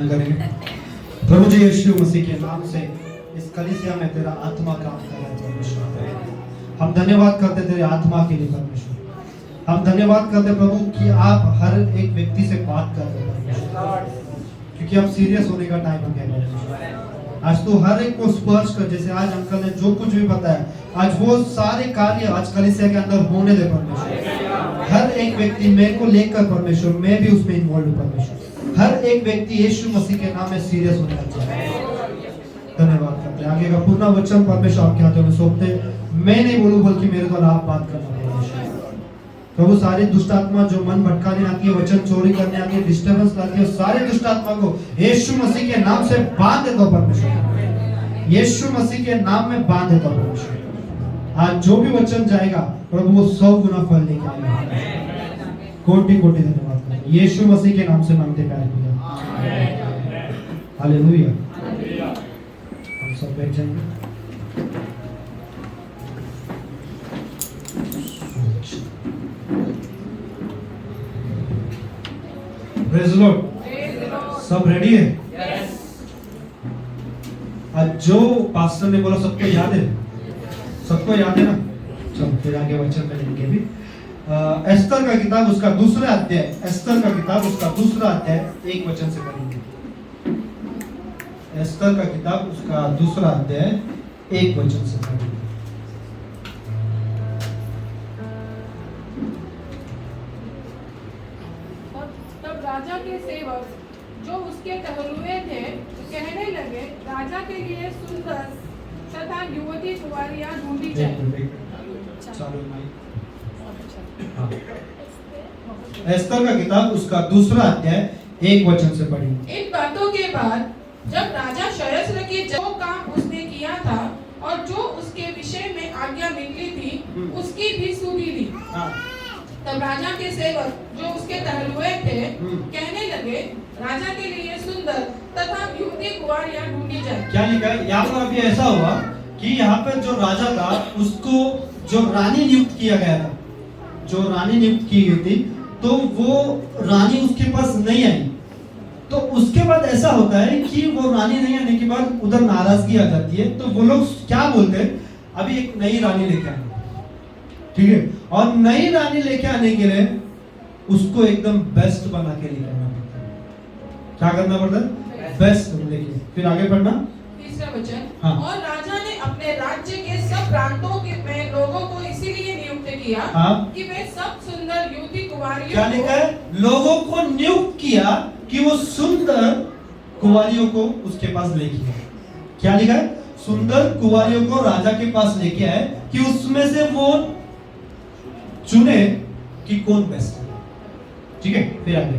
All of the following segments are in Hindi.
करेंगे। प्रभु जी यीशु मसीह के नाम से इस कलीसिया में तेरा आत्मा काम कर रहा है परमेश्वर। हम धन्यवाद करते तेरे आत्मा के लिए परमेश्वर। हम धन्यवाद करते प्रभु कि आप हर एक व्यक्ति से बात कर रहे हैं, क्योंकि अब सीरियस होने का टाइम हो गया है। आज तो हर एक को स्पर्श कर, जैसे आज अंकल ने जो कुछ भी बताया, आज वो सारे कार्य आज कलीसिया के अंदर होने दे परमेश्वर। हर एक व्यक्ति मेरे को लेकर परमेश्वर, मैं भी उसमें इन्वॉल्व हूँ परमेश्वर। हर एक व्यक्ति यीशु मसीह के नाम में सीरियस होने लगता है। धन्यवाद करते हैं। आगे का पूर्ण वचन परमेश्वर आपके हाथों में सौंपते। मैं नहीं बोलूं बल्कि मेरे द्वारा आप बात करना परमेश्वर। प्रभु सारी दुष्ट आत्मा जो मन भटकाने आती है, वचन चोरी करने आती है, डिस्टर्बेंस लाती है, सारे दुष्ट आत्मा को यीशु मसीह के नाम से बांध देता हूं परमेश्वर। यीशु मसीह के नाम में बांध देता हूं परमेश्वर। आज जो भी वचन जाएगा प्रभु वो 100 गुना फल लेके आएगा। कोटि कोटि धन्यवाद करते हैं। यीशु मसीह के नाम से मांगते प्यारे खुदा, हालेलुया। हम सब बैठ जाएंगे। Praise the Lord. सब रेडी है? आज जो पास्टर ने बोला सबको याद है? सबको याद है ना? चलो फिर आगे वचन में लेंगे भी। एस्तर का किताब उसका दूसरा अध्याय, एस्तर का किताब उसका दूसरा अध्याय 1 वचन से पढ़ेंगे। एस्तर का किताब उसका दूसरा अध्याय 1 वचन से पढ़ेंगे। तब राजा के सेवक जो उसके टहलुए थे कहने लगे, राजा के लिए सुंदर तथा युवती कुंवारियां ढूंढी जाए। एस्तर का किताब उसका दूसरा अध्याय 1 वचन से पढ़ेंगे। इन बातों के बाद जब राजा शयस्र के जो काम उसने किया था और जो उसके विषय में आज्ञा निकली थी उसकी भी सुधि ली। तब राजा के सेवक जो उसके टहलुए थे कहने लगे, राजा के लिए सुंदर तथा युवती कुंवारियां ढूंढी जाए। क्या लिखा है यहाँ पर? अभी ऐसा हुआ कि यहाँ पर जो राजा था उसको जो रानी नियुक्त किया गया था, जो रानी नियुक्त की गई थी, तो वो रानी उसके पास नहीं आई। तो उसके बाद ऐसा होता है कि वो रानी नहीं आने के बाद उधर नाराजगी आ जाती है। तो वो लोग क्या बोलते हैं, अभी एक नई रानी लेके आए, ठीक है? और नई रानी लेके आने के लिए उसको एकदम बेस्ट बना के लेके आना पड़ता है। क्या करना पड़ता है? बेस्ट लेके। फिर आगे पढ़ना तीसरा वचन। हाँ। और राजा ने अपने राज्य के सब प्रांतों के में लोगों को इसीलिए नियुक्त किया कि वे सब सुंदर युवती कुंवारियों क्या लिखा है? लोगों को नियुक्त किया कि वो सुंदर कुंवारियों को उसके पास लेके आए। क्या लिखा है? सुंदर कुंवारियों को राजा के पास लेके आए कि उसमें से वो चुने कि कौन बेस्ट है। ठीक है? फिर आगे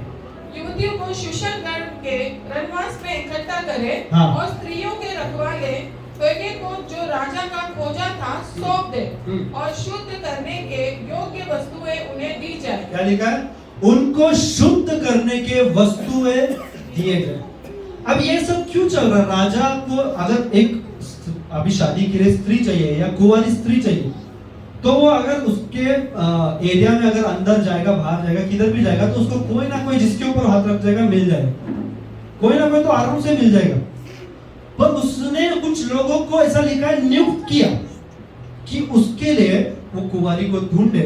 युवतियों को शूशनगढ़ के रनवास में इकट्ठा करे और स्त्रियों के रखवाले हेगे को जो राजा का खोजा था सौंप दे और शुद्ध करने के योग्य वस्तुएं उन्हें दी जाए। क्या लिखा है? उनको शुद्ध करने के वस्तुएं दिए जाए। अब ये सब क्यों चल रहा है? राजा को अगर एक अभी शादी के लिए स्त्री चाहिए या कुंवारी स्त्री चाहिए, तो वो अगर उसके एरिया में अगर अंदर जाएगा, बाहर जाएगा, किधर भी जाएगा, तो उसको कोई ना कोई जिसके ऊपर हाथ रख जाएगा मिल जाएगा, कोई ना कोई तो आराम से मिल जाएगा। पर उसने कुछ लोगों को ऐसा लिखा है नियुक्त किया कि उसके लिए वो कुंवारी को ढूंढे,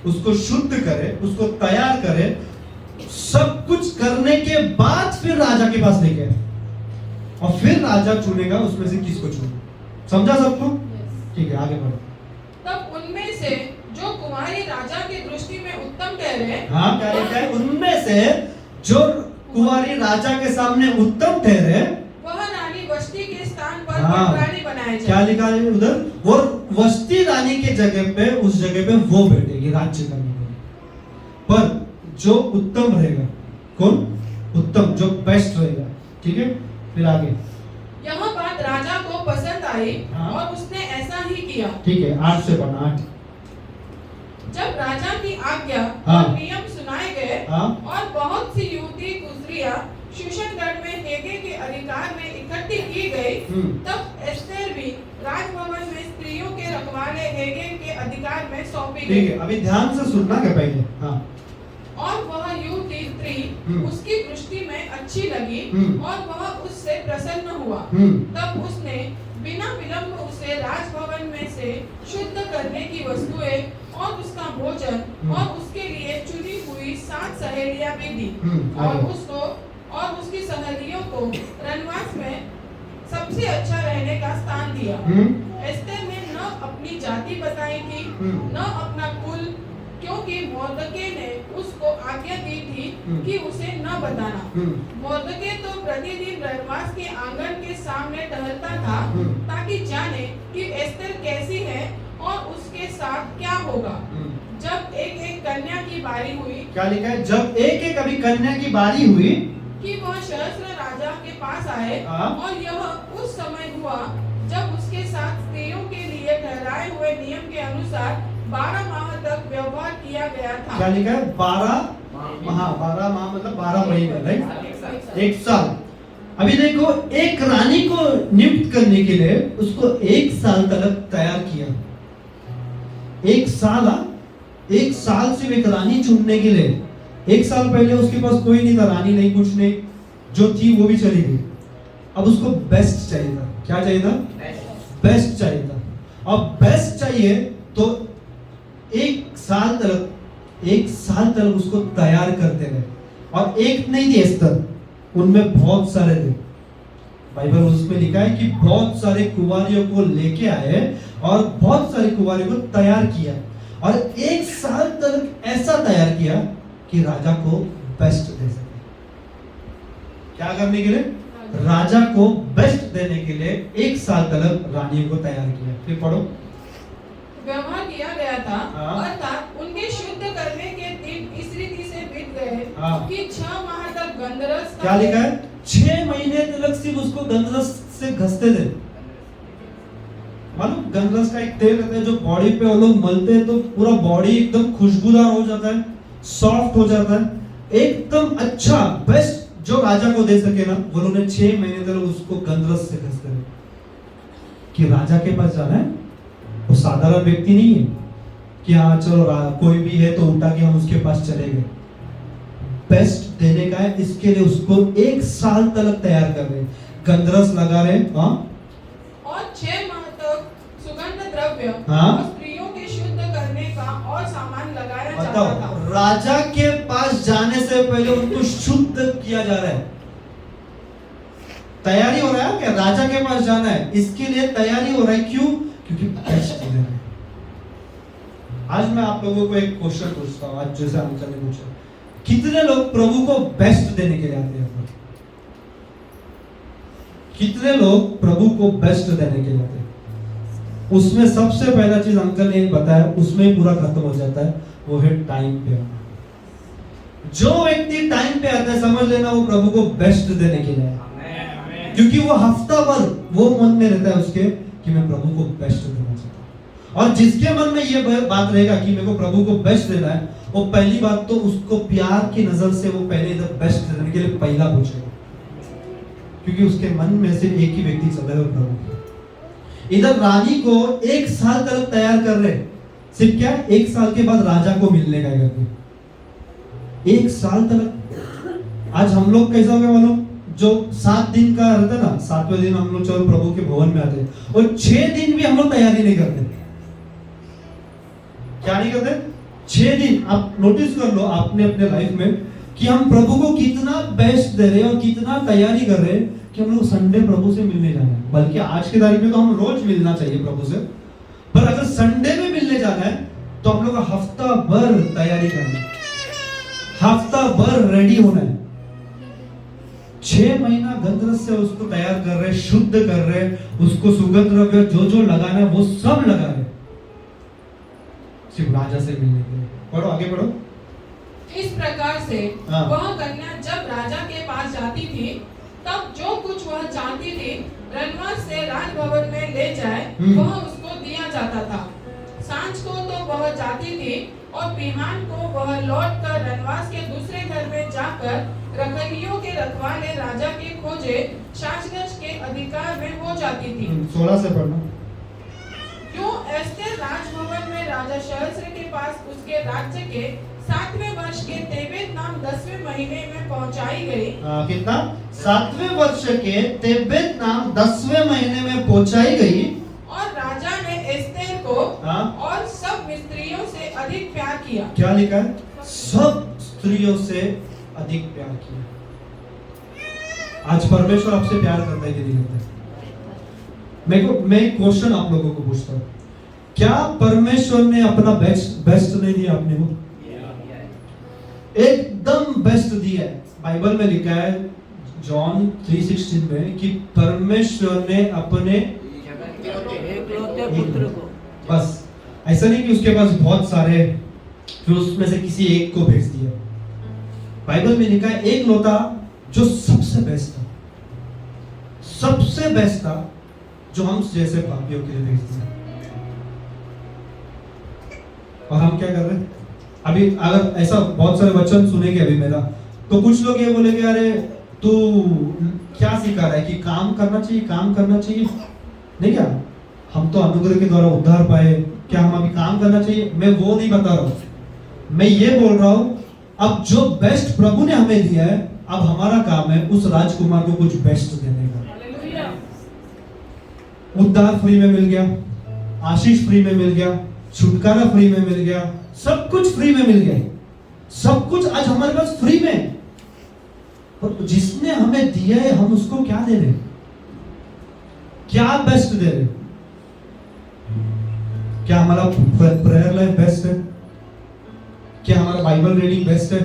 उसको शुद्ध करे, उसको तैयार करे, सब कुछ करने के बाद फिर राजा के पास लेके आए और फिर राजा चुनेगा उसमें से किसको चुने। समझा सबको? ठीक है, आगे बढ़ो। तब उनमें से जो कुंवारी राजा की दृष्टि में उत्तम ठहरे, हाँ, क्या लिखा है? उनमें से जो कुंवारी राजा के सामने उत्तम ठहरे वह रानी वष्टी के स्थान पर रानी बनाया जाए। क्या लिखा है उधर? वो वष्टी रानी के जगह पे, उस जगह पे वो बैठेगी राज्य करने के लिए। पर जो उत्तम रहेगा, कौन उत्तम, जो बेस्ट रहेगा। ठीक है? फिर आगे यह बात राजा को पसंद आई और उसने ऐसा ही किया। ठीक है, 8 से पढ़ना। 8 जब राजा की आज्ञा और नियम सुनाए गए और बहुत सी युवती कुंवारियां शूशनगढ़ में हेगे के अधिकार में इकट्ठी की गई, तब एस्तेर भी राजभवन में स्त्रियों के रखवाले हेगे के अधिकार में सौंपी गई। ठीक है, अभी ध्यान से सुनना क्या पहले। हाँ। और वह युवती स्त्री उसकी दृष्टि में अच्छी लगी और वह उससे प्रसन्न हुआ। तब उसने बिना विलंब उसे राजभवन में से शुद्ध करने की वस्तुएं और उसका भोजन और उसके लिए चुनी हुई 7 सहेलियां भी दी और उसको और उसकी सहेलियों को रनवास में सबसे अच्छा रहने का स्थान दिया। एस्तर ने न अपनी जाति बताई थी न अपना कुल, क्योंकि मोर्दके ने उसको आज्ञा दी थी कि उसे न बताना। मोर्दके तो प्रतिदिन रनवास के आंगन के सामने टहलता था ताकि जाने कि एस्तर कैसी है और उसके साथ क्या होगा। जब एक एक कन्या की बारी हुई, क्या लिखा है? जब एक एक अभी कन्या की बारी हुई कि वह सहस्त्र राजा के पास आए, और यह उस समय हुआ जब उसके साथ स्त्रियों के लिए ठहराए हुए नियम के अनुसार 12 माह तक व्यवहार किया गया था। क्या लिखा है? 12 माह मतलब 12 महीने, राइट? 1 साल। अभी देखो, एक रानी को नियुक्त करने के लिए उसको 1 साल तक तैयार किया। 1 साल, 1 साल से एक रानी चुनने के लिए। 1 साल पहले उसके पास कोई नहीं था, रानी नहीं, कुछ नहीं, जो थी वो भी चली गई। अब उसको बेस्ट चाहिए था। क्या चाहिए था? बेस्ट चाहिए था। अब बेस्ट चाहिए तो 1 साल तक उसको तैयार करते रहे। और एक नहीं थी एस्तर, उनमें बहुत सारे थे। बाइबल उसमें लिखा है कि बहुत सारे कुंवारियों को लेके आए और बहुत सारे कुंवारियों को तैयार किया, और 1 साल तक ऐसा तैयार किया कि राजा को बेस्ट दे सके। क्या करने के लिए? राजा को बेस्ट देने के लिए 1 साल तक रानियों को तैयार किया। फिर पढ़ो। व्यवहार किया गया था, अर्थात उनके शुद्ध करने के दिन इस रीति से बीत गए कि 6 माह तक गंधरस। क्या लिखा है? 6 महीने तक सिर्फ उसको गंधरस से घसते थे। मालूम, गंधरस का एक तेल रहता है जो बॉडी पे वो लोग मलते हैं तो पूरा बॉडी एकदम खुशबूदार हो जाता है, सॉफ्ट हो जाता है, एकदम अच्छा बेस्ट जो राजा को दे सके ना, वो उन्होंने 6 महीने तक उसको गंधरस से घसते थे। कि राजा के पास जाना है, वो साधारण व्यक्ति नहीं है कि हाँ चलो कोई भी है तो उठा के हम उसके पास चले गए। बेस्ट देने का है, इसके लिए उसको 1 साल तक तैयार कर रहे, गंधरस लगा रहे। और 6 माह तक सुगंध द्रव्य और स्त्रियों के शुद्ध करने का और सामान लगाया जाता था। राजा के पास जाने से पहले उनको शुद्ध किया जा रहा है। तैयारी हो रहा है क्या? राजा के पास जाना है, इसके लिए तैयारी हो रहा है। क्यों? क्योंकि बेस्ट चीजें हैं। आज मैं आप लोगों को एक क्वेश्चन पूछता हूं, आज जैसे अंकल ने पूछा, कितने लोग प्रभु को बेस्ट देने के लिए आते हैं? कितने लोग प्रभु को बेस्ट देने के लिए आते हैं? उसमें सबसे पहला चीज अंकल ने बताया, उसमें पूरा खत्म हो जाता है, वो है टाइम पे आना। जो व्यक्ति टाइम पे आता है, समझ लेना वो प्रभु को बेस्ट देने के लिए, क्योंकि वो हफ्ता भर वो मन में रहता है उसके कि मैं प्रभु को बेस्ट देना चाहता हूं। और जिसके मन में ये बात रहेगा कि मेरे को प्रभु को बेस्ट देना है, वो पहली बात तो उसको प्यार की नजर से वो पहले इधर बेस्ट देने के लिए पहला पूछेगा, क्योंकि उसके मन में से एक ही व्यक्ति चल रहा है, प्रभु। इधर रानी को 1 साल तक तैयार कर रहे, सिर्फ क्या 1 साल के बाद राजा को मिलने का करके 1 साल तक। आज हम लोग कैसा हो गया मालूम, जो 7 दिन का रहता है ना, 7वें दिन हम लोग चलो प्रभु के भवन में आते हैं, और 6 दिन भी हम लोग तैयारी नहीं करते। क्या नहीं करते? 6 दिन। आप नोटिस कर लो आपने अपने लाइफ में कि हम प्रभु को कितना बेस्ट दे रहे हैं और कितना तैयारी कर रहे हैं कि हम लोग संडे प्रभु से मिलने जाना है। बल्कि आज की तारीख में तो हम रोज मिलना चाहिए प्रभु से, पर अगर संडे में मिलने जाना है तो हम लोग हफ्ता भर तैयारी करना है, हफ्ता भर रेडी होना है। 6 महीना गंधरस से उसको तैयार कर रहे, शुद्ध कर रहे, उसको सुगंध द्रव्य जो लगाना है वो सब लगा रहे, सिर्फ राजा से मिलने के लिए। पढ़ो, आगे पढ़ो। इस प्रकार से वह कन्या जब राजा के पास जाती थी, तब जो कुछ वह चाहती थी रनवास से राजभवन में ले जाए, वह उसको दिया जाता था। सांझ को तो वह जाती थी और बिहान को वह लौटकर रनवास के दूसरे घर में जाकर रखैलियों के रखवाले राजा के खोजे शासगज के अधिकार में हो जाती थी। 16 से पढ़ना। यूं एस्तेर राजभवन में राजा शहस्र के पास उसके राज्य के 7वें वर्ष के तेबेत नाम 10वें महीने में पहुंचाई गई। कितना? 7वें वर्ष के तेबेत नाम 10वें महीने में पहुंचाई गई। और राजा ने एस्तेर को और सब स्त्रियों से अधिक प्यार किया। क्या लिखा है? सब स्त्रियों से अधिक प्यार किया। आज परमेश्वर आपसे प्यार करता है कि नहीं करता है? मैं एक क्वेश्चन आप लोगों को पूछता हूँ, क्या परमेश्वर ने अपना बेस्ट नहीं दिया आपने को? एकदम बेस्ट दिया है। बाइबल में लिखा है जॉन 3:16 में कि परमेश्वर ने अपने एकलौते पुत्र को, बस ऐसा नहीं कि उसके पास बहुत सारे, फिर उसमें से किसी एक को भेज दिया। बाइबल में लिखा है एक लौता जो सबसे बेस्ट था, सबसे बेस्ट था, जो हम जैसे पापियों के लिए भेज दिया। और हम क्या कर रहे हैं अभी? अगर ऐसा बहुत सारे वचन सुनेंगे अभी मेरा, तो कुछ लोग ये बोलेंगे अरे तू क्या सिखा रहा है कि काम करना चाहिए, काम करना चाहिए। नहीं, क्या हम तो अनुग्रह के द्वारा उद्धार पाए, क्या हम अभी काम करना चाहिए? मैं वो नहीं बता रहा हूं, मैं ये बोल रहा हूं अब जो बेस्ट प्रभु ने हमें दिया है, अब हमारा काम है उस राजकुमार को कुछ बेस्ट देने का। उद्धार फ्री में मिल गया, आशीष फ्री में मिल गया, छुटकारा फ्री में मिल गया, सब कुछ फ्री में मिल गया, सब कुछ आज हमारे पास फ्री में। पर जिसने हमें दिया है हम उसको क्या दे रहे? क्या बेस्ट दे रहे? क्या हमारा प्रेयर लाइफ बेस्ट है? क्या हमारा बाइबल रीडिंग बेस्ट है?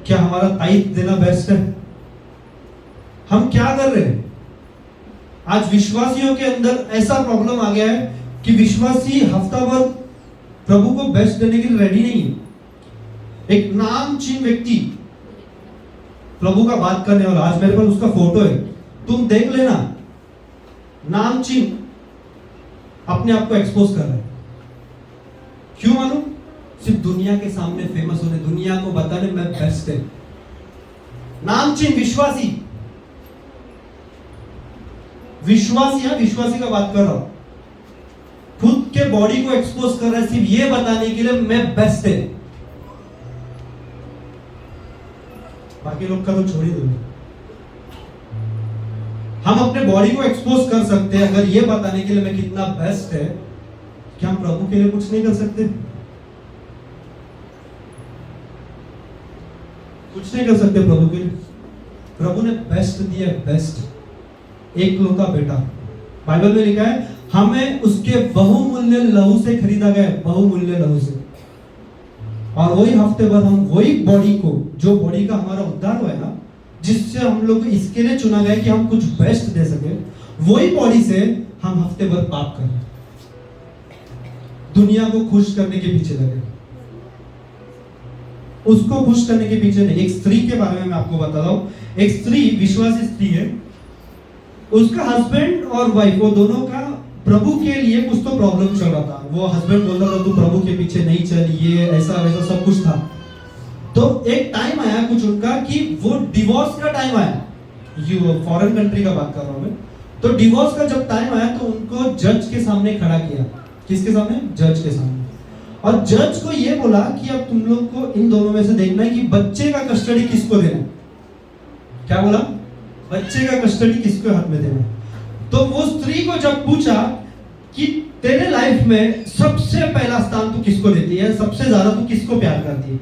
क्या हमारा ताइथ देना बेस्ट है? हम क्या कर रहे हैं? आज विश्वासियों के अंदर ऐसा प्रॉब्लम आ गया है कि विश्वासी हफ्ता भर प्रभु को बेस्ट देने के लिए रेडी नहीं है। एक नामचीन व्यक्ति प्रभु का बात करने वाला, आज मेरे पास उसका फोटो है, तुम देख लेना, नामचीन अपने आप को एक्सपोज कर रहा है। क्यों मालूम? सिर्फ दुनिया के सामने फेमस होने, दुनिया को बताने में बेस्ट है। नामचीन विश्वासी, विश्वासी का बात कर रहा हूं, खुद के बॉडी को एक्सपोज कर रहा है सिर्फ ये बताने के लिए मैं बेस्ट है। बाकी लोग का तो छोड़ ही दो। हम अपने बॉडी को एक्सपोज कर सकते हैं अगर ये बताने के लिए मैं कितना बेस्ट है। क्या हम प्रभु के लिए कुछ नहीं कर सकते? कुछ नहीं कर सकते प्रभु के लिए? प्रभु ने बेस्ट दिया, बेस्ट, एकलौता बेटा। बाइबल में लिखा है हमें उसके बहुमूल्य लहू से खरीदा गया, बहुमूल्य लहू से। और वही हफ्ते भर हम वही बॉडी को, जो बॉडी का हमारा उद्धार हुआ है ना, जिससे हम लोग इसके लिए चुना गया कि हम कुछ बेस्ट दे सके, वही बॉडी से हम हफ्ते भर पाप कर रहे हैं, दुनिया को खुश करने के पीछे लगे, उसको खुश करने के पीछे नहीं। एक स्त्री के बारे में मैं आपको बता रहा हूं। एक स्त्री, विश्वासी स्त्री है, उसका हस्बैंड और वाइफ, वो दोनों का प्रभु के लिए कुछ तो प्रॉब्लम चल रहा था। वो हस्बैंड बोल रहा था तू प्रभु के पीछे नहीं चल, ये ऐसा वैसा सब कुछ था। तो एक टाइम आया कुछ उनका कि वो डिवोर्स का टाइम आया, ये फॉरेन कंट्री का बात कर रहा हूं मैं। तो डिवोर्स का जब टाइम आया तो उनको जज के सामने खड़ा किया। किसके सामने? जज के सामने। और जज को ये बोला कि अब तुम लोग को इन दोनों में से देखना है कि बच्चे का कस्टडी किसको देना। क्या बोला? बच्चे का कस्टडी किसके हाथ में देना। तो वो स्त्री को जब पूछा कि तेरे लाइफ में सबसे पहला स्थान तू किसको देती है, सबसे ज्यादा तू किसको प्यार करती है,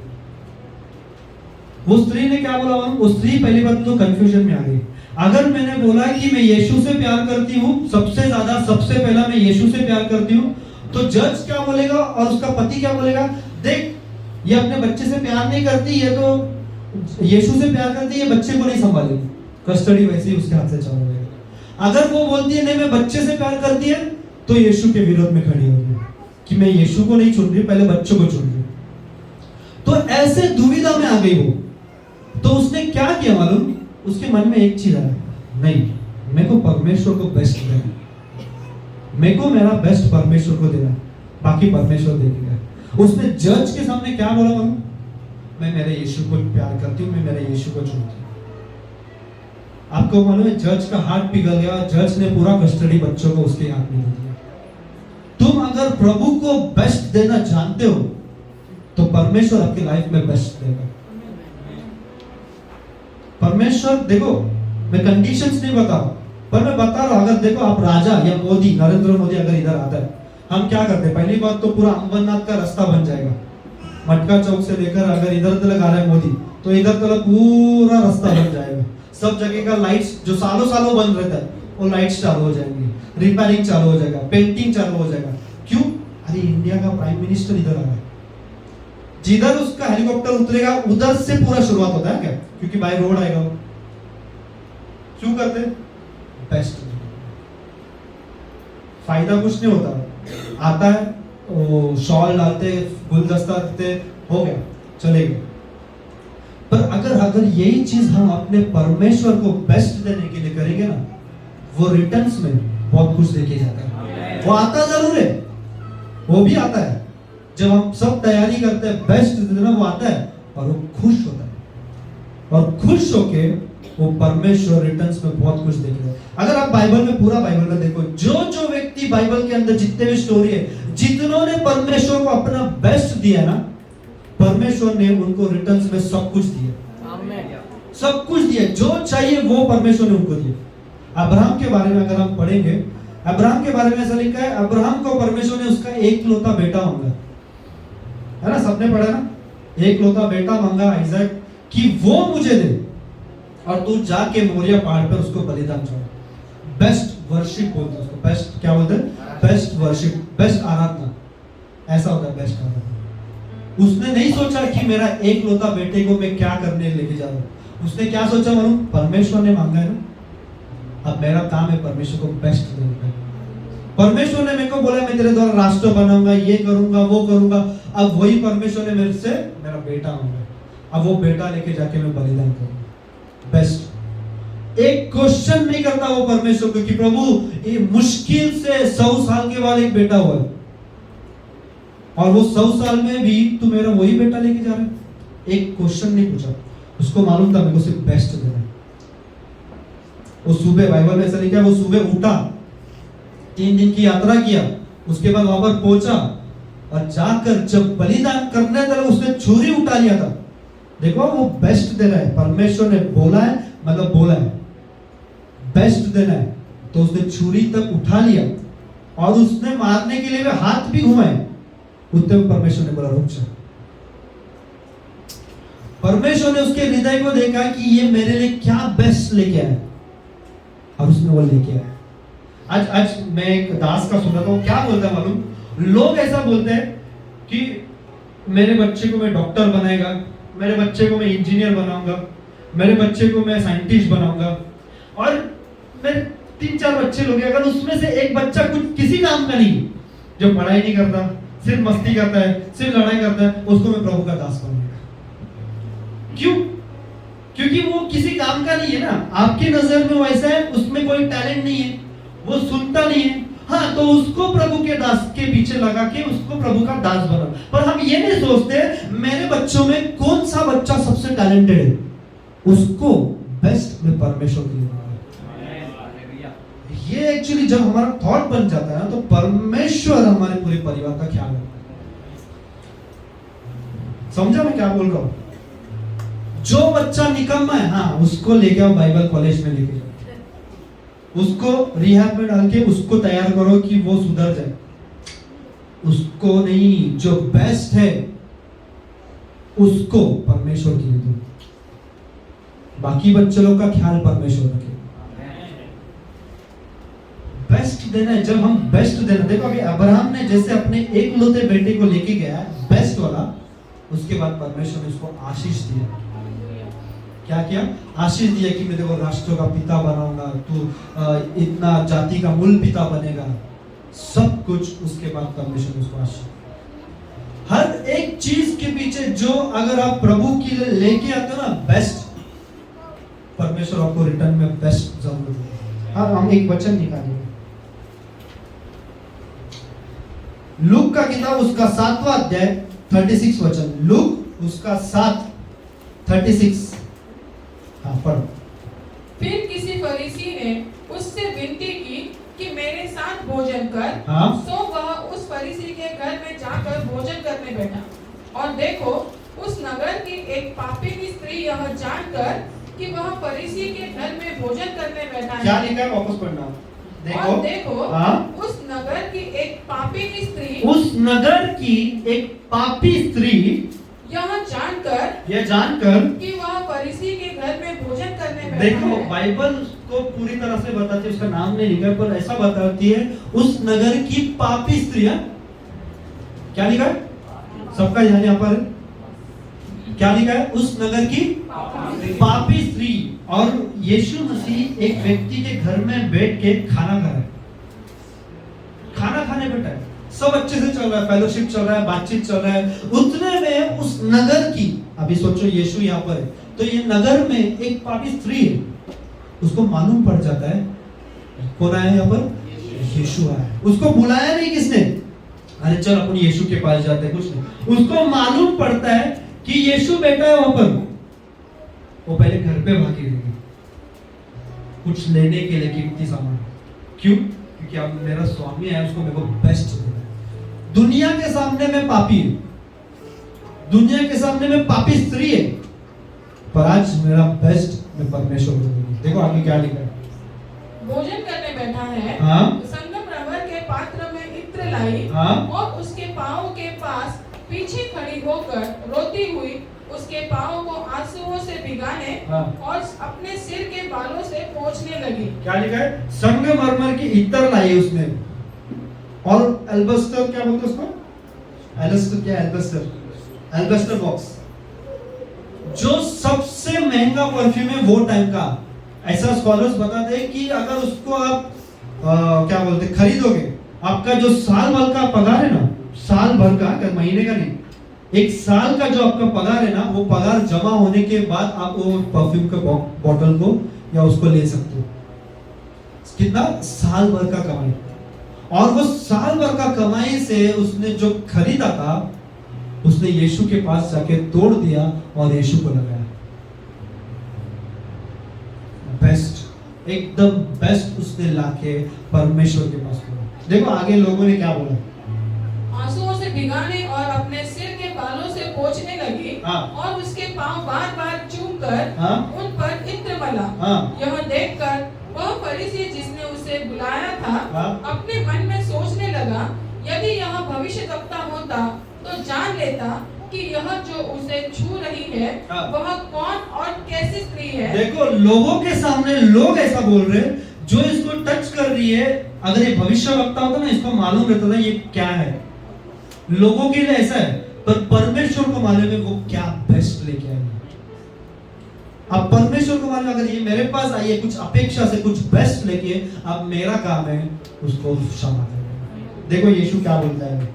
वो स्त्री ने क्या बोला? वो स्त्री पहली बात तो कंफ्यूजन में आ गई। अगर मैंने बोला कि मैं यीशु से प्यार करती हूँ, सबसे ज्यादा सबसे पहला मैं यीशु से प्यार करती हूँ, तो जज क्या बोलेगा और उसका पति क्या बोलेगा? देख, ये अपने बच्चे से प्यार नहीं करती, ये तो यीशु से प्यार करती है, ये बच्चे को नहीं संभालेगी, कस्टडी वैसे ही उसके हाथ से चला जाएगा। अगर वो बोलती है नहीं मैं बच्चे से प्यार करती है, तो यीशु के विरोध में खड़ी होगी कि मैं यीशु को नहीं चुन रही, पहले बच्चों को चुन रही। तो ऐसे दुविधा में आ गई वो। तो उसने क्या किया मालूम? उसके मन में एक चीज आया, नहीं, मेरे को परमेश्वर को बेस्ट देना, मेरे को मेरा बेस्ट परमेश्वर को देना, बाकी परमेश्वर देखेगा। उसने जज के सामने क्या बोला मालूम? मैं मेरे यीशु को प्यार करती हूँ, मैं मेरे यीशु को चुनती हूँ। आपको मालूम है जज का हार्ट पिघल गया, जज ने पूरा कस्टडी बच्चों को उसके हाथ में दे दिया। तुम अगर प्रभु को बेस्ट देना जानते हो तो परमेश्वर आपकी लाइफ में बेस्ट देगा। परमेश्वर देखो, मैं कंडीशंस नहीं बता रहा, पर मैं बता रहा हूं, अगर देखो आप राजा या मोदी, नरेंद्र मोदी अगर इधर आता है, हम क्या करते हैं? पहली बात तो पूरा अमरनाथ का रास्ता बन जाएगा। मटका चौक से लेकर अगर इधर तक आ रहा है मोदी, तो इधर तक पूरा रास्ता बन जाएगा। सब जगह का लाइट्स जो सालों सालों बंद रहता है, वो लाइट्स चालू हो जाएंगी, रिपेयरिंग चालू हो जाएगा, पेंटिंग चालू हो जाएगा। क्यों? अरे इंडिया का प्राइम मिनिस्टर इधर आ रहा है, जिधर उसका हेलीकॉप्टर उतरेगा उधर से पूरा शुरुआत होता है क्या? क्योंकि बाय रोड आएगा वो। क्यों करते? बेस्ट। फायदा कुछ नहीं होता, आता है वो शॉल डालते, गुलदस्ता देते, हो गया, चलेगा। पर अगर यही चीज हम अपने परमेश्वर को बेस्ट देने के लिए करेंगे ना, वो रिटर्न्स में बहुत कुछ देके जाता है। वो आता जरूर है, वो भी आता है। जब हम सब तैयारी करते हैं बेस्ट देना, वो आता है और वो खुश होता है, और खुश होके वो परमेश्वर रिटर्न्स में बहुत कुछ देखेगा। अगर आप बाइबल में, पूरा बाइबल में देखो, जो व्यक्ति बाइबल के अंदर जितने भी स्टोरी है, जितनों ने परमेश्वर को अपना बेस्ट दिया ना, परमेश्वर ने उनको रिटर्न्स में सब कुछ दिया, सब कुछ दिया, जो चाहिए वो परमेश्वर ने उनको दिया। अब्राहम के बारे में अगर हम पढ़ेंगे, अब्राहम के बारे में ऐसा लिखा है, अब्राहम को परमेश्वर ने उसका एकलौता बेटा मांगा, है ना, सबने पढ़ा ना, एकलौता बेटा मांगा आइजक, कि वो मुझे दे और तू जाके मोरिया पहाड़ पर उसको बलिदान चढ़ा। बेस्ट वर्शिप बोलते हैं उसको, बेस्ट क्या बोलते हैं? बेस्ट वर्शिप, बेस्ट आराधना, ऐसा होता है बेस्ट आराधना। उसने नहीं सोचा कि मेरा एकलौता बेटे को मैं क्या करने लेके जा रहा हूं, उसने क्या सोचा मालूम? परमेश्वर ने मांगा है ना, अब मेरा काम है परमेश्वर को बेस्ट देना। परमेश्वर ने मेरे को बोला मैं तेरे द्वारा राष्ट्र बनाऊंगा, ये करूंगा, वो करूंगा। अब वही परमेश्वर ने मेरे से मेरा बेटा मांगा, अब वो बेटा लेके जाके मैं बलिदान करूंगा। बेस्ट। एक क्वेश्चन नहीं करता वो परमेश्वर को कि प्रभु ये मुश्किल से 100 साल के बाद एक बेटा हुआ है, और वो 100 साल में भी तू मेरा वही बेटा लेके जा रहा है। एक क्वेश्चन नहीं पूछा, उसको मालूम था मेरे को सिर्फ बेस्ट देना है। वो सुबह, बाइबल में ऐसा लिखा है, वो सुबह उठा, 3 दिन की यात्रा किया, उसके बाद वहां पर पहुंचा, और जाकर जब बलिदान करने लगा उसने छुरी उठा लिया था। देखो वो बेस्ट देना है, परमेश्वर ने बोला है, मतलब बोला है बेस्ट देना है, तो उसने छुरी तक उठा लिया, और उसने मारने के लिए हाथ भी घुमाए, उतने में परमेश्वर ने बोला रुक जा। परमेश्वर ने उसके हृदय को देखा कि ये मेरे लिए क्या बेस्ट लेके आया, और उसने वो लेके आया। आज मैं एक दास का सुना था, क्या बोलता है मालूम? लोग ऐसा बोलते हैं कि मेरे बच्चे को मैं डॉक्टर बनाएगा, मेरे बच्चे को मैं इंजीनियर बनाऊंगा, मेरे बच्चे को मैं साइंटिस्ट बनाऊंगा, और मेरे 3-4 बच्चे लोग हैं, अगर उसमें से एक बच्चा कुछ किसी काम का नहीं, जो पढ़ाई नहीं करता, सिर्फ मस्ती करता है, सिर्फ लड़ाई करता है, उसको मैं प्रभु का दास बनाऊंगा। क्यों? क्योंकि वो किसी काम का नहीं है ना, आपकी नजर में वैसा है, उसमें कोई टैलेंट नहीं है, वो सुनता नहीं है, हाँ, तो उसको प्रभु के दास के पीछे लगा के उसको प्रभु का दास बना। पर हम ये नहीं सोचते मेरे बच्चों में कौन सा बच्चा सबसे टैलेंटेड है, उसको बेस्ट में परमेश्वर के लिए बनाना। ये एक्चुअली जब हमारा थॉट बन जाता है ना, तो परमेश्वर हमारे पूरे परिवार का ख्याल रखता है। समझा मैं क्या बोल रहा हूं? जो बच्चा निकम्मा है, हाँ, उसको लेके आओ बाइबल कॉलेज में लेके जाओ, उसको रिहाब में डाल के उसको तैयार करो कि वो सुधर जाए। उसको नहीं, जो बेस्ट है उसको परमेश्वर के लिए दो, बाकी बच्चे लोग का ख्याल परमेश्वर रखे। बेस्ट देना है। जब हम बेस्ट देना, देखो अभी अब्राहम ने जैसे अपने एकलौते बेटे को लेके गया बेस्ट वाला, उसके बाद परमेश्वर ने उसको आशीष दिया। क्या किया? आशीष दिया कि मैं देखो राष्ट्रों का पिता बनाऊंगा, तू इतना जाति का मूल पिता बनेगा, सब कुछ उसके बाद परमेश्वर ने उसको आशीष। हर एक चीज के पीछे जो अगर आप प्रभु के लिए लेके आते हो ना बेस्ट, परमेश्वर आपको रिटर्न में बेस्ट जरूर देगा। हाँ, हम एक वचन निकालेंगे, लूक का किताब उसका 7वां अध्याय 36 वचन, लूक उसका 7:36। हाँ, पढ़ो। फिर किसी फरीसी ने उससे विनती की कि मेरे साथ भोजन कर, हाँ? सो वह उस फरीसी के घर में जाकर भोजन करने बैठा। और देखो, उस नगर की एक पापिनी स्त्री यह जानकर कि वह फरीसी के घर में भोजन करने बैठा है। क्या लिखा है, वापस पढ़ना। और देखो, हाँ? उस नगर की एक पापिनी स्त्री उस नगर की एक पापी स्त्री यह जानकर कि वह फरीसी के घर में भोजन करने बैठा देखो, है। बाइबल को पूरी तरह से बताती है, उसका नाम नहीं लिखा है, पर ऐसा बताती है उस नगर की पापी स्त्री। क्या लिखा है, सबका ध्यान यहाँ पर, क्या लिखा है, उस नगर की पापी स्त्री। और यीशु मसीह एक व्यक्ति के घर में बैठ के खाना खा रहा है, खाना खाने बैठा है, सब अच्छे से चल रहा है, फेलोशिप चल रहा है, बातचीत चल रहा है। उतने में उस नगर की, अभी सोचो यीशु यहाँ पर है, तो ये नगर में एक पापी स्त्री है, उसको मालूम पड़ जाता है कौन आया यहाँ पर, यीशु आया है। उसको बुलाया नहीं किसने, अरे चल अपन यीशु के पास जाते हैं, कुछ नहीं, उसको मालूम पड़ता है कि यीशु बैठा है वहां पर। वो पहले घर पे भागी गई कुछ लेने के लिए कीमती सामान। क्यों? क्योंकि अब मेरा स्वामी है, उसको मेरे को बेस्ट देना है। दुनिया के सामने मैं पापी हूं, दुनिया के सामने मैं पापी स्त्री है, पर आज मेरा बेस्ट मैं परमेश्वर को दूंगी। देखो आगे क्या लिखा है, भोजन करने बैठा है। हाँ? संगमरमर के पात्र में इत्र लाई, हाँ? और उसके पाँव के पास पीछे खड़ी होकर रोती हुई उसके पाँव को आंसुओं से भिगाने, हाँ? और अपने सिर के बालों से पोंछने लगी। क्या लिखा है, संगमरमर की इत्र लाई उसने, और एल्बस्टर, क्या बोलते उसको, एल्बस्टर, क्या एल्बस्टर, एल्बस्टर बॉक्स, जो सबसे महंगा परफ्यूम है वो टाइम का। ऐसा स्कॉलर्स बताते हैं कि अगर उसको आप क्या बोलते खरीदोगे, आपका जो साल भर का पगार है ना, साल भर का, अगर महीने का नहीं, एक साल का जो आपका पगार है ना, वो पगार जमा होने के बाद आप वो परफ्यूम के बॉटल को या उसको ले सकते हो। कितना, साल भर का कमाई। और वो साल भर का कमाई से उसने जो खरीदा था, उसने यीशु के पास जाके तोड़ दिया और यीशु को लगाया। बेस्ट, एकदम बेस्ट उसने लाके परमेश्वर के पास तोड़ा। देखो आगे लोगों ने क्या बोला, आंसुओं से भिगाने और अपने सिर के बालों से पोंछने लगी। हाँ? और उसके पाँव बार बार चूमकर हाँ? उन पर इत्र मला। हाँ? यह देखकर वह फरीसी जिसने उसे बुलाया था, हाँ? अपने मन में सोचने लगा, यदि यह भविष्यद्वक्ता होता तो जान लेता कि यह जो उसे छू रही है, हाँ? वह कौन और कैसी स्त्री है। देखो लोगों के सामने लोग ऐसा बोल रहे, जो इसको टच कर रही है, अगर ये भविष्यवक्ता होता ना, इसको मालूम रहता था ये क्या है। लोगों के लिए ऐसा है, पर परमेश्वर को मालूम है वो क्या बेस्ट लेके आई। अब परमेश्वर को मालूम, अगर ये मेरे पास आई है कुछ अपेक्षा से, कुछ बेस्ट लेके, अब मेरा काम है उसको क्षमा करना। देखो यीशु क्या बोलता है,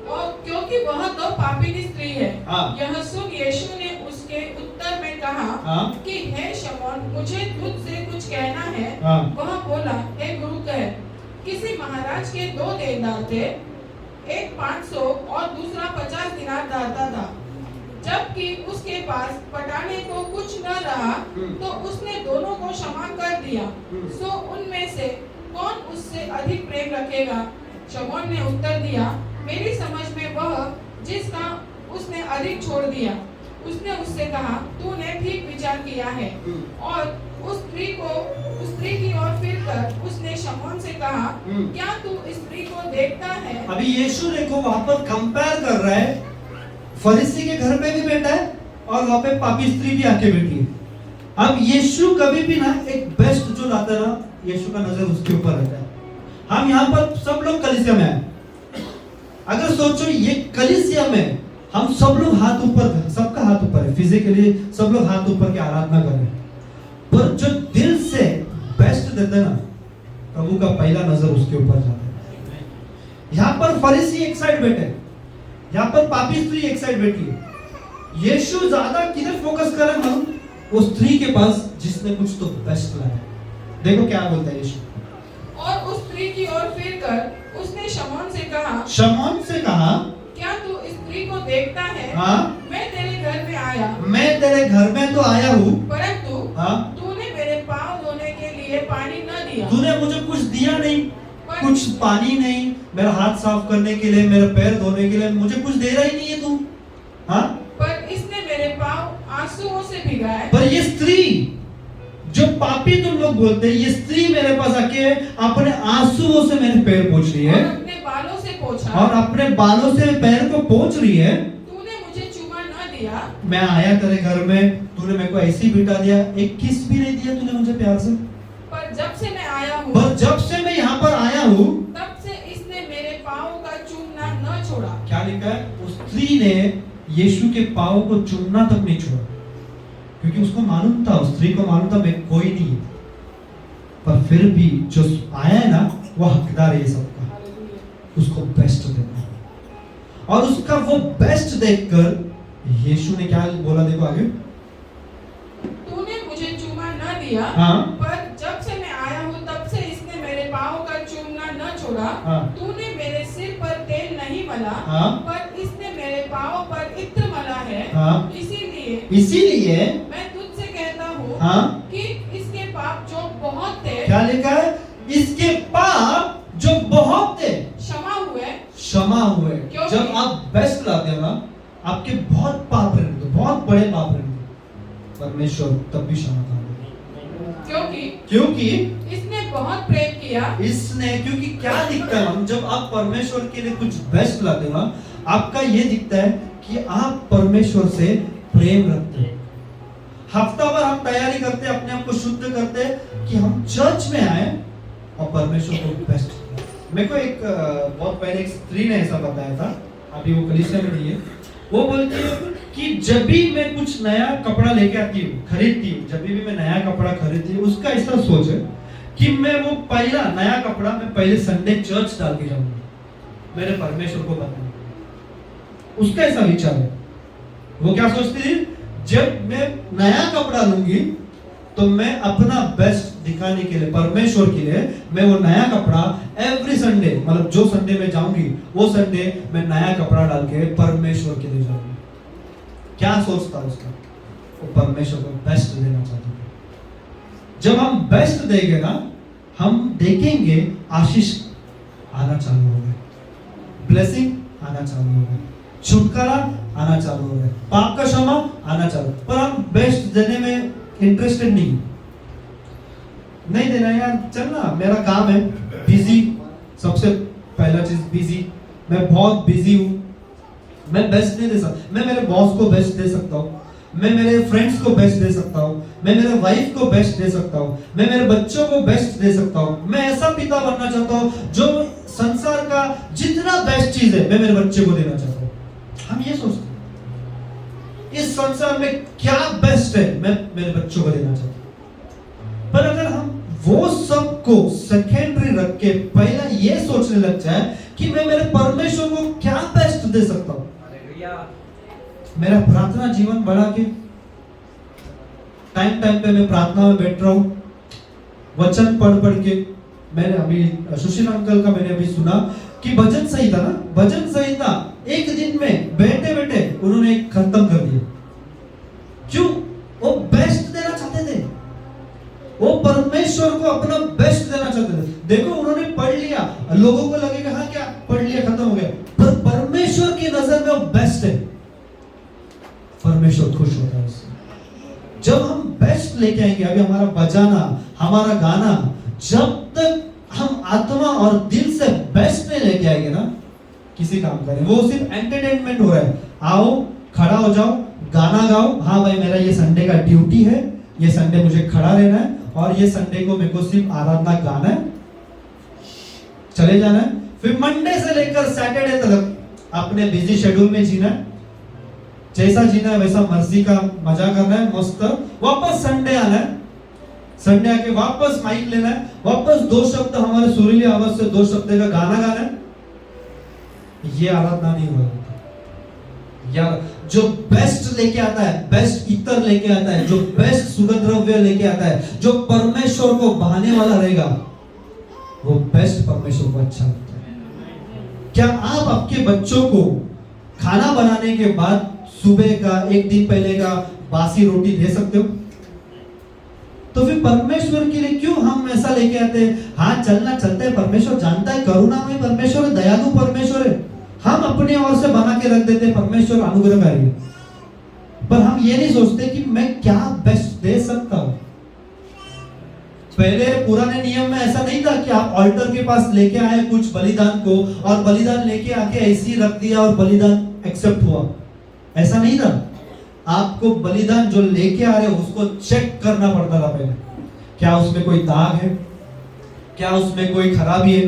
और क्योंकि वह तो पापिनी स्त्री है। हाँ? यह सुन यीशु ने उसके उत्तर में कहा, हाँ? कि हे शमौन, मुझे तुझसे कुछ कहना है। हाँ? वह बोला, हे गुरु कह। किसी महाराज के 2 देनदार थे, एक 500 और दूसरा 50 दिनार डालता था। जबकि उसके पास पटाने को कुछ न रहा, तो उसने दोनों को क्षमा कर दिया। सो उनमें से कौन उससे अधिक प्रेम रखेगा? शमौन ने उत्तर दिया, मेरी समझ में वह जिसका उसने अधिक छोड़ दिया। उसने उससे कहा, तूने ठीक विचार किया है। और उस स्त्री की ओर फिरकर उसने शमौन से कहा, क्या तू इस स्त्री को देखता है? अभी यीशु देखो वहां पर कंपेयर कर रहा है, फरीसी के घर पे भी बैठा है और वहां पे पापी स्त्री भी आके बैठी है। अब यीशु कभी भी ना एक बेस्ट जो लाता है ना, यीशु का नजर उसके ऊपर रहता है। हम यहाँ पर सब लोग कलीसिया में आए, अगर सोचो ये कलीसिया में हम सब लोग हाथ ऊपर, सबका हाथ ऊपर है, फिजिकली सब लोग हाथ ऊपर की आराधना कर रहे हैं, पर जो दिल से बेस्ट देता है ना, प्रभु का पहला नजर उसके ऊपर जाता है। यहाँ पर फरीसी एक साइड बैठे, यहाँ पर पापी स्त्री एक साइड बैठी है। यीशु ज्यादा किधर फोकस कर रहा है मालूम? वो स्त्री के पास जिसने कुछ तो बेस्ट लाया। देखो क्या बोलता है यीशु, और उस स्त्री की ओर फिरकर उसने शमौन से कहा, शमौन से कहा, क्या तू इस स्त्री को देखता है? हाँ? मैं तेरे घर में आया, मैं तेरे घर में तो आया हूँ, परंतु हाँ? तूने मेरे पाँव धोने के लिए पानी न दिया। तूने मुझे कुछ दिया नहीं। पर कुछ पानी नहीं मेरा हाथ साफ करने के लिए, मेरा पैर धोने के लिए, मुझे कुछ दे रहा ही नहीं है तू। हाँ, पर इसने मेरे पाँव आंसुओं से भिगाए। पर ये स्त्री जो पापी तुम लोग बोलते हैं, ये स्त्री मेरे पास आके अपने आंसुओं से मेरे पैर पोंछ रही है और अपने बालों से पोंछा। और अपने बालों से पैर को पोंछ रही है। तूने मुझे चूमा न दिया। मैं आया तेरे घर में, तूने मेरे को ऐसे ही बिठा दिया, एक किस भी नहीं दिया तूने मुझे प्यार से। पर जब से मैं आया हूँ, पर जब से मैं यहाँ पर आया हूँ, तब से इसने मेरे पाँव का चूमना न छोड़ा। क्या लिखा है? उस स्त्री ने यीशु के पाँव को चूमना तक नहीं छोड़ा, क्योंकि उसको मालूम था, उस स्त्री को मालूम था मैं कोई नहीं है। पर फिर भी जो आया है ना, वो हकदार है ये सबका, उसको बेस्ट देना। और उसका वो बेस्ट देखकर यीशु ने क्या बोला, देखो आगे। तूने मुझे चूमा न दिया। हाँ। पर जब से मैं आया हूँ, तब से इसने मेरे पाँव का चूमना न छोड़ा। हाँ। तूने मेरे सिर पर तेल नहीं मला। हाँ। पर इसने मेरे पाँव पर इत्र मला है। हाँ। इसीलिए मैं तुझसे कहता हूँ, हाँ, कि इसके पाप जो बहुत थे, क्या लिखा है? इसके पाप जो बहुत थे क्षमा हुए। क्योंकि- जब आप बेस्ट लाते हो ना, आपके बहुत पाप रहते थे, बहुत बड़े पाप रहते थे, परमेश्वर तब भी क्षमा कर देगा। क्योंकि इसने बहुत प्रेम किया। इसने, क्योंकि क्या दिखता है, हम जब आप परमेश्वर के लिए कुछ बेस्ट लाते हो ना, आपका ये दिखता है कि आप परमेश्वर से प्रेम रखते हैं। हफ्ता भर हम तैयारी करते हैं, अपने आप को शुद्ध करते हैं कि हम चर्च में आए और परमेश्वर को बेस्ट। मेरे को एक बहुत पहले एक स्त्री ने ऐसा बताया था, अभी वो कलीसिया में नहीं है। वो बोलती है कि जब भी मैं कुछ नया कपड़ा लेके आती हूँ, खरीदती हूँ, जब भी मैं नया कपड़ा खरीदती हूँ, उसका ऐसा सोच है कि मैं वो पहला नया कपड़ा मैं पहले संडे चर्च डाल के जाऊंगी, मेरे परमेश्वर को बताऊंगी। उसका ऐसा विचार है। वो क्या सोचती थी, जब मैं नया कपड़ा लूंगी तो मैं अपना बेस्ट दिखाने के लिए, परमेश्वर के लिए, मैं वो नया कपड़ा एवरी संडे, मतलब जो संडे में जाऊंगी वो संडे मैं नया कपड़ा डाल के परमेश्वर के लिए जाऊंगी। क्या सोचता उसका? वो परमेश्वर को बेस्ट देना चाहती है। जब हम बेस्ट देंगे ना, हम देखेंगे आशीष आना चालू होगा, ब्लेसिंग आना चालू होगा, छुटकारा आना चालू होगा, पाप का क्षमा आना चालू। पर हम बेस्ट देने में इंटरेस्टेड नहीं देना यार, चलना मेरा काम है, बिजी, सबसे पहला चीज बिजी, मैं बहुत बिजी हूँ, मैं बेस्ट नहीं दे सकता। मैं मेरे बॉस को बेस्ट दे सकता हूँ, मैं मेरे फ्रेंड्स को बेस्ट दे सकता हूँ, मैं मेरे वाइफ को बेस्ट दे सकता हूँ, मैं मेरे बच्चों को बेस्ट दे सकता हूँ। मैं ऐसा पिता बनना चाहता हूँ जो संसार का जितना बेस्ट चीज है मैं मेरे बच्चे को देना चाहता हूँ। हम ये सोचते हैं इस संसार में क्या बेस्ट है मैं मेरे बच्चों को देना चाहता हूँ। पर अगर हम वो सब को सेकेंडरी रख के पहला ये सोचने लग जाए कि मैं मेरे परमेश्वर को क्या बेस्ट दे सकता हूँ, मेरा प्रार्थना जीवन बढ़ा के टाइम टाइम पे मैं प्रार्थना में बैठ रहा हूँ, वचन पढ़ के। मैंने अभी सुशील अंकल का मैंने अभी सुना कि भजन संहिता ना, भजन संहिता एक दिन में बैठे बैठे उन्होंने खत्म कर दिया। क्यों? वो बेस्ट देना चाहते थे, वो परमेश्वर को अपना बेस्ट देना चाहते थे। देखो उन्होंने पढ़ लिया, लोगों को लगेगा हाँ क्या पढ़ लिया खत्म हो गया, पर परमेश्वर की नजर में वो बेस्ट है, परमेश्वर खुश होता है उससे। जब हम बेस्ट लेके आएंगे, अभी हमारा बजाना, हमारा गाना, जब तक हम आत्मा और दिल से बेस्ट नहीं लेके आएंगे ना, किसी काम करें, वो सिर्फ एंटरटेनमेंट हो रहा है। आओ खड़ा हो जाओ, गाना गाओ, हाँ भाई मेरा ये संडे का ड्यूटी है, ये संडे मुझे खड़ा रहना है और ये संडे को मेरे को सिर्फ आराधना गाना है, चले जाना है। फिर मंडे से लेकर सैटरडे तक अपने बिजी शेड्यूल में जीना है, जैसा जीना है वैसा मर्जी का मजा करना है, मस्त। वापस संडे आना है, संडे आके वापस माइक लेना है, वापस 2 शब्द हमारे सुरीली आवाज से 2 शब्द का गाना गाना है। ये आराधना नहीं हुआ यार। जो बेस्ट लेके आता है, बेस्ट इतर लेके आता है, जो बेस्ट सुगंध द्रव्य लेके आता है, जो परमेश्वर को बहाने वाला रहेगा, वो बेस्ट परमेश्वर को अच्छा लगता है। क्या आप आपके बच्चों को खाना बनाने के बाद सुबह का 1 दिन पहले का बासी रोटी दे सकते हो? तो फिर परमेश्वर के लिए क्यों हम ऐसा लेके आते हैं? हाँ, चलना चलता है, परमेश्वर जानता है, करुणामय परमेश्वर है, दयालु परमेश्वर है। हम अपने ओर से बना के रख देते हैं परमेश्वर अनुग्रहकारी है, पर हम ये नहीं सोचते कि मैं क्या बेस्ट दे सकता हूं। पहले पुराने नियम में ऐसा नहीं था कि आप ऑल्टर के पास लेके आए कुछ बलिदान को और बलिदान लेके आके ऐसे ही रख दिया और बलिदान एक्सेप्ट हुआ, ऐसा नहीं था। आपको बलिदान जो लेके आ रहे हो उसको चेक करना पड़ता था पहले, क्या उसमें कोई दाग है, क्या उसमें कोई खराबी है।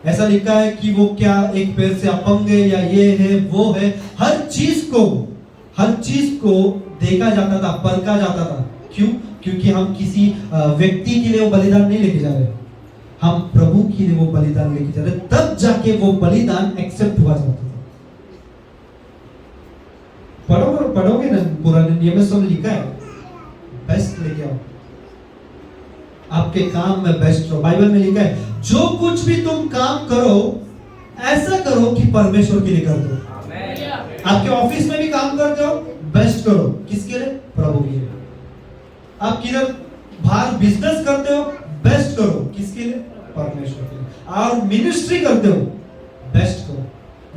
ऐसा लिखा है कि वो क्या एक पैर से अपंग है या ये है वो है, हर चीज को देखा जाता था, परखा जाता था। क्यों? क्योंकि हम किसी व्यक्ति के लिए वो बलिदान नहीं लेके जा रहे, हम प्रभु के लिए वो बलिदान लेके जा रहे, तब जाके वो बलिदान एक्सेप्ट हुआ जाता था। पढ़ोगे ना, पुराने नियम में सब लिखा है, बेस्ट लेके आओ, आपके काम में बेस्ट हो। बाइबल में लिखा है जो कुछ भी तुम काम करो ऐसा करो कि परमेश्वर के लिए कर दो। आपके ऑफिस में भी काम करते हो, बेस्ट करो, किसके लिए? प्रभु के लिए। आप किधर बाहर बिजनेस करते हो, बेस्ट करो, किसके लिए? परमेश्वर के लिए। और मिनिस्ट्री करते हो, बेस्ट करो,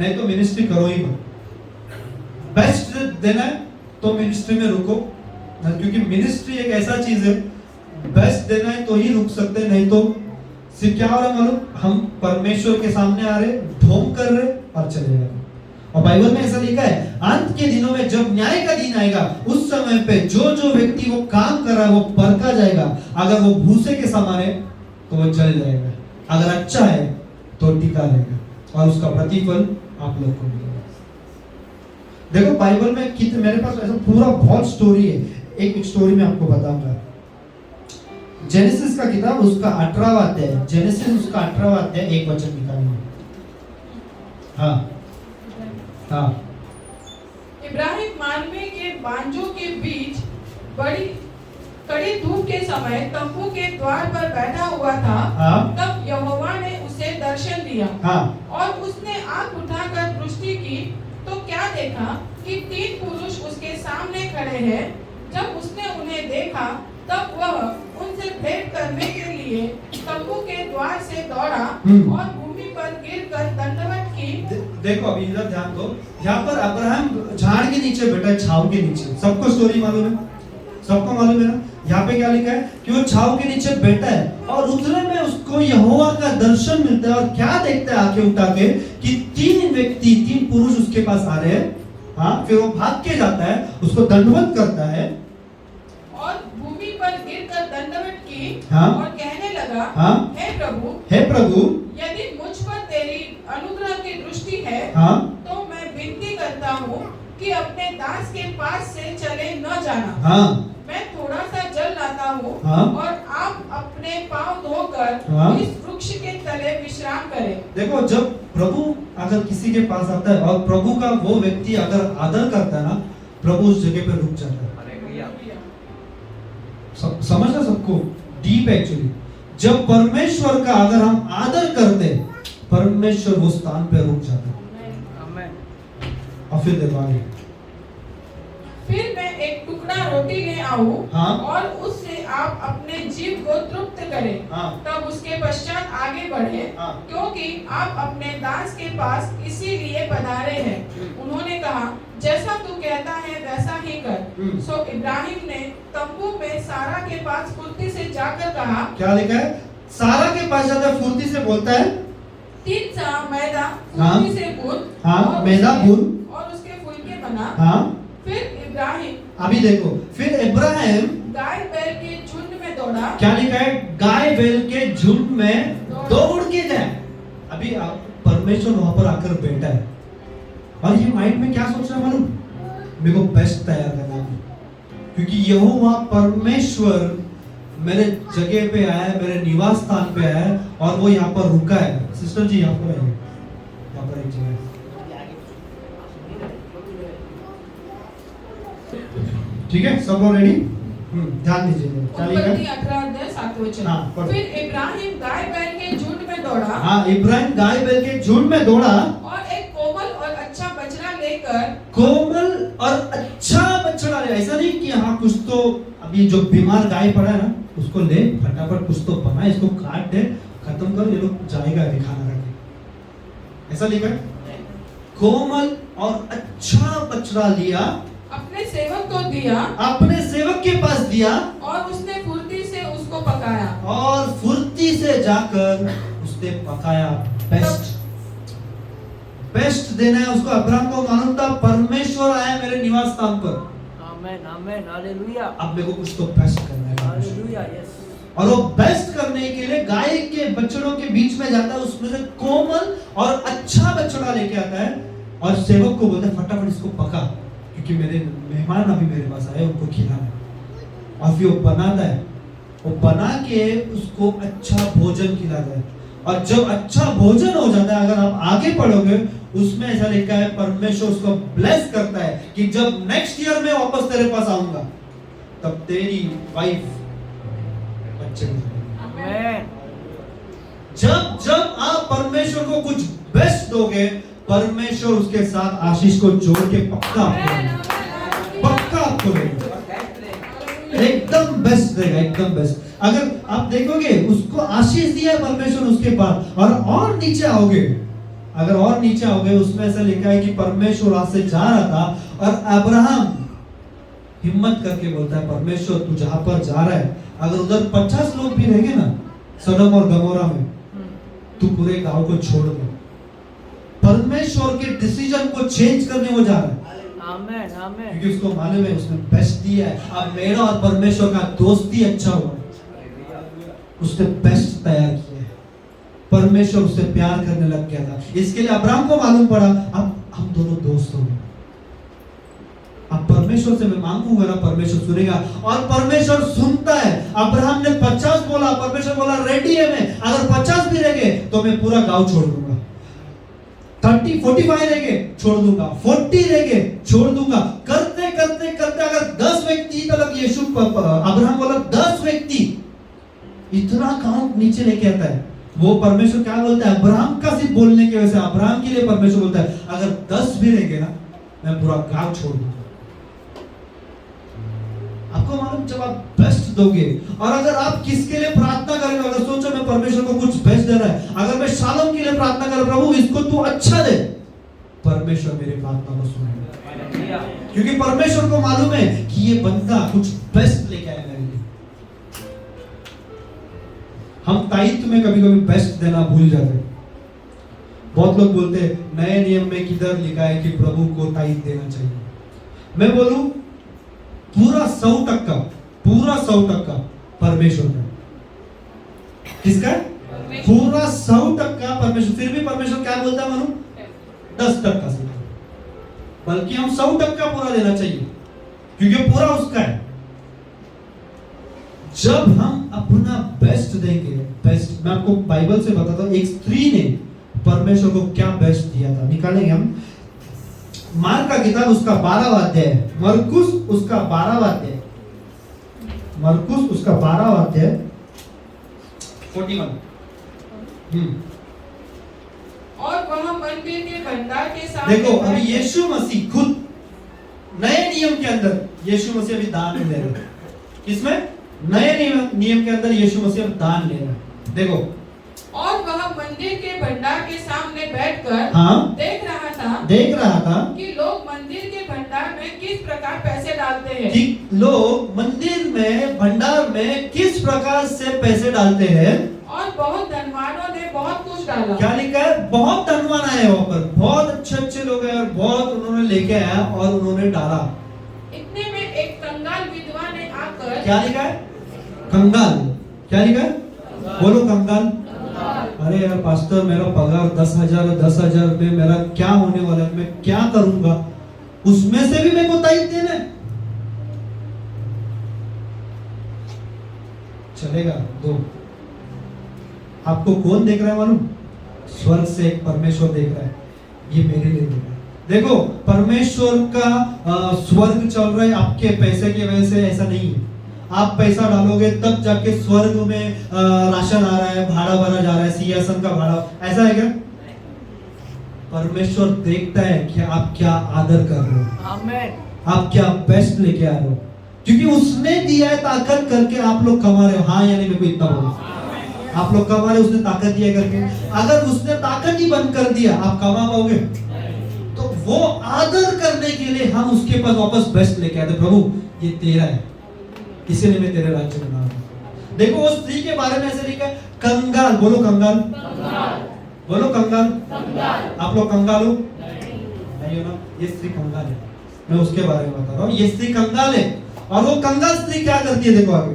नहीं तो मिनिस्ट्री करो ही मत। बेस्ट देना है तो मिनिस्ट्री में रुको, क्योंकि मिनिस्ट्री एक ऐसा चीज है, बेस्ट देना है तो ही रुक सकते हैं, नहीं तो सिर्फ क्या हो रहा है मालूम, हम परमेश्वर के सामने आ रहे, ढोंग कर रहे और चले जा रहे। और बाइबल में ऐसा लिखा है, अंत के दिनों में जब न्याय का दिन आएगा, उस समय पे जो व्यक्ति वो काम कर रहा है वो परखा जाएगा। अगर वो भूसे के समान है तो वो जल जाएगा, अगर अच्छा है तो टिका रहेगा और उसका प्रतिफल आप लोग को मिलेगा। देखो बाइबल में कितने, मेरे पास ऐसा पूरा बहुत स्टोरी है, एक स्टोरी में आपको बताऊंगा। जेनेसिस का किताब उसका 18वां अध्याय, जेनेसिस उसका 18वां अध्याय 1 वचन निकालिए। हाँ। इब्राहिम मानवे के बांजों के बीच बड़ी कड़ी धूप के समय तंबू के द्वार पर बैठा हुआ था। तब यहोवा ने उसे दर्शन दिया और उसने आंख उठाकर दृष्टि की तो क्या देखा कि 3 पुरुष उसके सामने खड़े हैं। जब उसने उन्हें देखा तब वह उनसे भेंट करने के लिए तंबू के द्वार से दौड़ा और भूमि पर गिरकर दंडवत की। देखो अभी इधर ध्यान दो, यहाँ पर अब्राहम झाड़ के नीचे बैठा है, छाव के नीचे। सबको स्टोरी मालूम है, सबको मालूम है ना। यहाँ पे क्या लिखा है कि वो छाव के नीचे बैठा है और उतने में उसको यहोवा का दर्शन मिलता है। और क्या देखता है आंखें उठा के कि 3 पुरुष उसके पास आ रहे हैं। हाँ, फिर वो भाग के जाता है, उसको दंडवत करता है और भूमि पर गिरकर दंडवत की। हाँ? और कहने लगा, हाँ? हे प्रभु, यदि मुझ पर तेरी अनुग्रह की दृष्टि है, हाँ? तो मैं विनती करता हूँ कि अपने दास के पास से चले न जाना। हाँ? मैं थोड़ा सा जल लाता हूँ। हाँ? और आप अपने पांव धोकर हाँ? इस वृक्ष के तले विश्राम करें। देखो जब प्रभु अगर किसी के पास आता है और प्रभु का वो व्यक्ति अगर आदर करता है ना, प्रभु उस जगह पे रुक जाता है। समझना सबको डीप एक्चुअली, जब परमेश्वर का अगर हम आदर करते, परमेश्वर वो स्थान पे रुक जाता है। और फिर देखो आगे, फिर मैं एक टुकड़ा रोटी ले आऊं। हाँ? और उससे आप अपने जीव को तृप्त करें। हाँ? तब उसके पश्चात आगे बढ़े। हाँ? क्योंकि आप अपने दास के पास इसीलिए पधारे हैं। उन्होंने कहा, जैसा तू कहता है वैसा ही कर। सो इब्राहिम ने तंबू में सारा के पास फुर्ती से जाकर कहा। क्या लिखा है? सारा के पास जाता है, फुर्ती से बोलता है, 3 सा मैदा फुर्ती से गूंद। हाँ? मैदा गूंद और उसके फुलके बना। हाँ? फिर इब्राहिम, अभी देखो, फिर इब्राहिम गाय बैल के झुंड में दौड़ा। क्या लिखा है? गाय बैल के झुंड में दौड़ के जाए। अभी परमेश्वर वहां पर आकर बैठा है और ये माइंड में क्या सोच रहा है मालूम? मेरे को बेस्ट तैयार करना है, क्योंकि यहोवा परमेश्वर मेरे जगह पे आया है, मेरे निवास स्थान पे आया है और वो यहाँ पर रुका है। सिस्टर जी यहाँ पर आइए, यहाँ पर एक जगह। ठीक है, सब लोग रेडी? ध्यान दीजिए। उत्पत्ति 18 अध्याय 7 वचन। हाँ, फिर इब्राहिम गाय बैल के झुंड में दौड़ा। हाँ, इब्राहिम गाय बैल के झुंड में दौड़ा और एक कोमल और अच्छा बछड़ा लेकर। कोमल और अच्छा बछड़ा ले, ऐसा नहीं कि यहाँ कुछ कुछ तो अभी जो बीमार गाय पड़ा है ना उसको ले फटाफट कुछ तो बना, इसको काट दे, खत्म कर, ये लोग जाएगा अभी खाना रखे। ऐसा लिखा है। कोमल और अच्छा बछड़ा लिया, अपने सेवक को दिया, अपने सेवक के पास दिया, और उसने फुर्ती से उसको पकाया। और फुर्ती से जाकर उसने पकाया। बेस्ट बेस्ट देना है उसको। अब्राहम को मालूम था परमेश्वर आया मेरे निवास स्थान पर, आमेन आमेन हालेलुया अब मेरे को कुछ तो बेस्ट करना है। Hallelujah yes. और वो बेस्ट करने के लिए गाय के बछड़ों के बीच में जाता है, उसमें से कोमल और अच्छा बछड़ा लेके आता है और सेवक को बोलता है फटाफट इसको पका, क्योंकि मेरे मेहमान अभी मेरे पास आए, उनको खिलाना है। और फिर वो बनाता है, वो बना के उसको अच्छा भोजन खिलाता है। और जब अच्छा भोजन हो जाता है, अगर आप आगे पढ़ोगे उसमें ऐसा लिखा है परमेश्वर उसको ब्लेस करता है कि जब नेक्स्ट ईयर में वापस तेरे पास आऊंगा तब तेरी वाइफ बच्चे आमेन। जब जब आप परमेश्वर को कुछ बेस्ट दोगे, परमेश्वर उसके साथ आशीष को जोड़ के पक्का आपको देगा, एकदम बेस्ट देगा, एकदम बेस्ट। अगर आप देखोगे उसको आशीष दिया है परमेश्वर उसके पास, और नीचे आओगे, अगर और नीचे आओगे उसमें ऐसा लिखा है कि परमेश्वर वहां से जा रहा था और अब्राहम हिम्मत करके बोलता है परमेश्वर तू जहां पर जा रहा है, अगर उधर 50 लोग भी रहेंगे ना सदम और गमोरा में, तू पूरे गांव को छोड़ दे। परमेश्वर के डिसीजन को चेंज करने वो जा रहा है। आमेन आमेन। क्योंकि उसको मालूम है उसने बेस्ट दिया है। अब मेरा और परमेश्वर का दोस्ती अच्छा हुआ, उसने बेस्ट तैयार किया है, परमेश्वर उससे प्यार करने लग गया था। इसके लिए अब्राहम को मालूम पड़ा अब हम दोनों दोस्त हो गए। अब परमेश्वर से मैं मांगूंगा ना, परमेश्वर सुनेगा, और परमेश्वर सुनता है। अब्राहम ने 50 बोला, परमेश्वर बोला रेडी है मैं, अगर 50 भी रह गए तो मैं पूरा गांव छोड़ दूंगा, 30 45 रह गए छोड़ दूंगा, 40 रह गए छोड़ दूंगा। करते करते करते अगर 10 व्यक्ति तक यीशु अब्राहम बोला 10 व्यक्ति, इतना गांव नीचे लेके आता है। वो परमेश्वर क्या बोलता है, अब्राहम का सिर्फ बोलने की वजह से अब्राहम के लिए परमेश्वर बोलता है अगर 10 भी रह गए ना मैं पूरा गांव छोड़ दूंगा। आपको मालूम जब आप बेस्ट दोगे, और अगर आप किसके लिए प्रार्थना करेंगे, अगर सोचो मैं परमेश्वर को कुछ बेस्ट देना है, अगर मैं शालोम के लिए प्रार्थना कर प्रभु इसको तू अच्छा दे, परमेश्वर मेरी प्रार्थना को सुनेगा, क्योंकि परमेश्वर को मालूम है कि ये बंदा कुछ बेस्ट लेके आएगा मेरे लिए। हम दायित्व में कभी कभी बेस्ट देना भूल जाते हैं। बहुत लोग बोलते हैं नए नियम में किधर लिखा है कि प्रभु को दायित्व देना चाहिए। मैं बोलूं पूरा 100% परमेश्वर का। किसका? पूरा 100% परमेश्वर। फिर भी परमेश्वर क्या बोलता है मालूम, 10% से, बल्कि हम 100% पूरा देना चाहिए क्योंकि पूरा उसका है। जब हम अपना बेस्ट देंगे, बेस्ट मैं आपको बाइबल से बताता हूं, एक स्त्री ने परमेश्वर को क्या बेस्ट दिया था, निकालेंगे हम। मार्क का किताब उसका 12वां अध्याय, मरकुस उसका 12वां अध्याय, मरकुस उसका 12वां अध्याय 41। और वह मंदिर के भंडार के सामने देखो अभी यीशु मसीह खुद नए नियम के अंदर, यीशु मसीह अभी दान ले रहे हैं। किसमें? नए नियम के अंदर यीशु मसीह अब दान ले रहे हैं। देखो, और वह मंदिर के भंडार के सामने बैठकर देख रहा था कि लोग मंदिर के भंडार में किस प्रकार पैसे डालते हैं, कि लोग मंदिर में भंडार में किस प्रकार से पैसे डालते हैं। और बहुत धनवानों ने बहुत कुछ डाला। क्या लिखा है? बहुत धनवान आए वहां पर, बहुत अच्छे लोग हैं और बहुत उन्होंने लेके आया और उन्होंने डाला। इतने में एक कंगाल विधवा ने आकर, क्या लिखा है? कंगाल। क्या लिखा है? बोलो कंगाल। अरे यार पास्टर मेरा पगार 10,000 में मेरा क्या होने वाला है, मैं क्या करूंगा, उसमें से भी मेरे को दायित्व देना है। चलेगा दो। आपको कौन देख रहा है मालूम? स्वर्ग से एक परमेश्वर देख रहा है, ये मेरे लिए देख रहा है। देखो परमेश्वर का स्वर्ग चल रहा है आपके पैसे की वजह से, ऐसा नहीं है। आप पैसा डालोगे तब जाके स्वर्ग में राशन आ रहा है, भाड़ा भरा जा रहा है, सिंहासन का भाड़ा, ऐसा है क्या? परमेश्वर देखता है कि आप क्या आदर कर रहे हो, आमेन। आप क्या बेस्ट लेके आ रहे हो। क्योंकि उसने दिया है ताकत करके आप लोग कमा रहे हो। हाँ यानी मेरे को इतना बोलो, आप लोग कमा रहे हो, उसने ताकत दिया करके। अगर उसने ताकत ही बंद कर दिया, आप कमा पाओगे? तो वो आदर करने के लिए हम उसके पास वापस बेस्ट लेके आते, प्रभु ये तेरा है, इसीलिए मैं तेरे राज्य में बना रहा हूं। देखो वो स्त्री के बारे में ऐसे लिखा है, कंगाल, बोलो कंगाल, बोलो कंगाल। आप लोग कंगाल हो? नहीं हो ना? ये स्त्री कंगाल है, मैं उसके बारे में बता रहा हूँ। ये स्त्री कंगाल है, और वो कंगाल स्त्री क्या करती है, देखो आगे।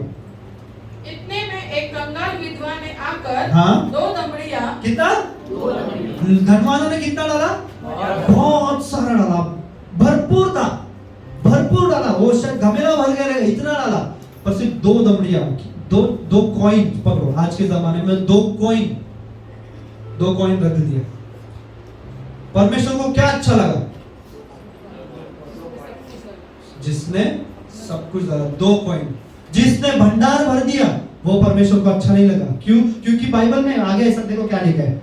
इतने में एक कंगाल विधवा ने आकर हाँ? 2 दमड़ियां, कितना? धनवानों ने कितना डाला? बहुत सारा डाला, भरपूर था, भरपूर डाला। वो शायद घमेला भर गया, इतना डाला, पर सिर्फ 2 दमड़ियां, दो कॉइन पकड़ो। आज के जमाने में 2 कॉइन रख दिया। परमेश्वर को क्या अच्छा लगा? जिसने सब कुछ डाला, 2 कॉइन। जिसने भंडार भर दिया, वो परमेश्वर को अच्छा नहीं लगा। क्यों? क्योंकि बाइबल में आगे ऐसा देखो क्या लिखा है।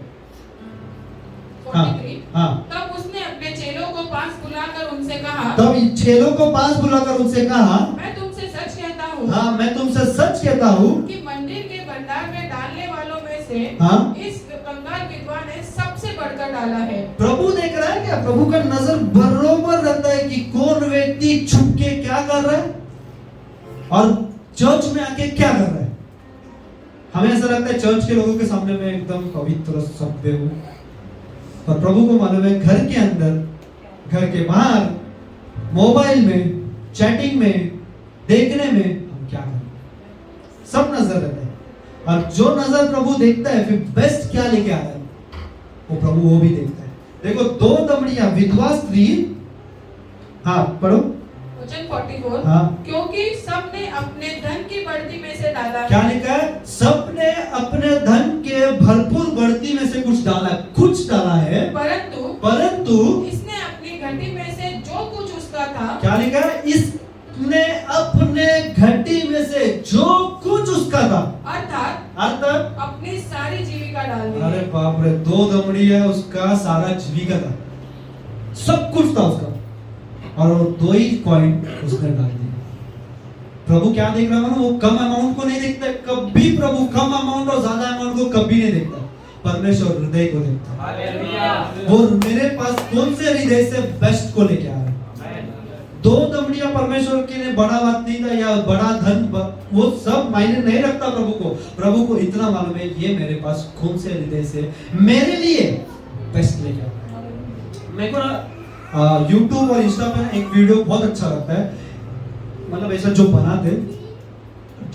हाँ, 43। हाँ। तब उसने अपने चेलों को पास बुलाकर उनसे कहा, तब चेलों को पास बुलाकर उनसे कहा, मैं तुमसे सच कहता हूँ, हाँ मैं तुमसे सच कहता हूँ कि मंदिर के भंडार में डालने वालों में से हाँ? इस कंगाल विधवा ने सबसे बढ़कर डाला है। प्रभु देख रहा है क्या? प्रभु का नजर बरोबर रहता है कि कौन व्यक्ति छुप के क्या कर रहा है और चर्च में आके क्या कर रहा है। हमें ऐसा लगता है चर्च के लोगों के सामने में एकदम पवित्र सभ्य हूं, पर प्रभु को मालूम है घर के अंदर, घर के बाहर, मोबाइल में, चैटिंग में, देखने में हम क्या कर रहे हैं, सब नजर रहता है। और जो नजर प्रभु देखता है, फिर बेस्ट क्या लेके आ रहा है, वो प्रभु वो भी देखता है। देखो 2 दमड़ियां, विधवा स्त्री, हाँ पढ़ो। वचन 44। हाँ। क्योंकि सबने अपने धन की बढ़ती में से डाला क्या है। लिखा है? सबने अपने धन के भरपूर बढ़ती में से कुछ डाला, कुछ डाला है, परंतु इसने अपनी घटी में से जो कुछ उसका था, क्या लिखा है? इसने अपने घटी में से जो कुछ उसका था, अर्थात अपनी सारी जीविका डाल दी। अरे बाप रे, 2 दमड़ी है, उसका सारा जीविका था, सब कुछ था उसका, और वो 2 ही कॉइन उसने डाल दिया। प्रभु क्या देख रहा है? वो कम अमाउंट को नहीं देखता कभी। प्रभु कम अमाउंट और ज्यादा अमाउंट को कभी नहीं देखता। परमेश्वर हृदय को देखता है। वो मेरे पास कौन से हृदय से बेस्ट को लेके आ रहा है। 2 दमड़ियां परमेश्वर के लिए बड़ा बात नहीं था, या बड़ा धन, वो सब मायने नहीं रखता प्रभु को। प्रभु को इतना मालूम है ये मेरे पास कौन से हृदय से मेरे लिए बेस्ट लेके आ रहा है। मेरे को ना YouTube और इंस्टा पे एक वीडियो बहुत अच्छा लगता है, मतलब ऐसा जो बनाते,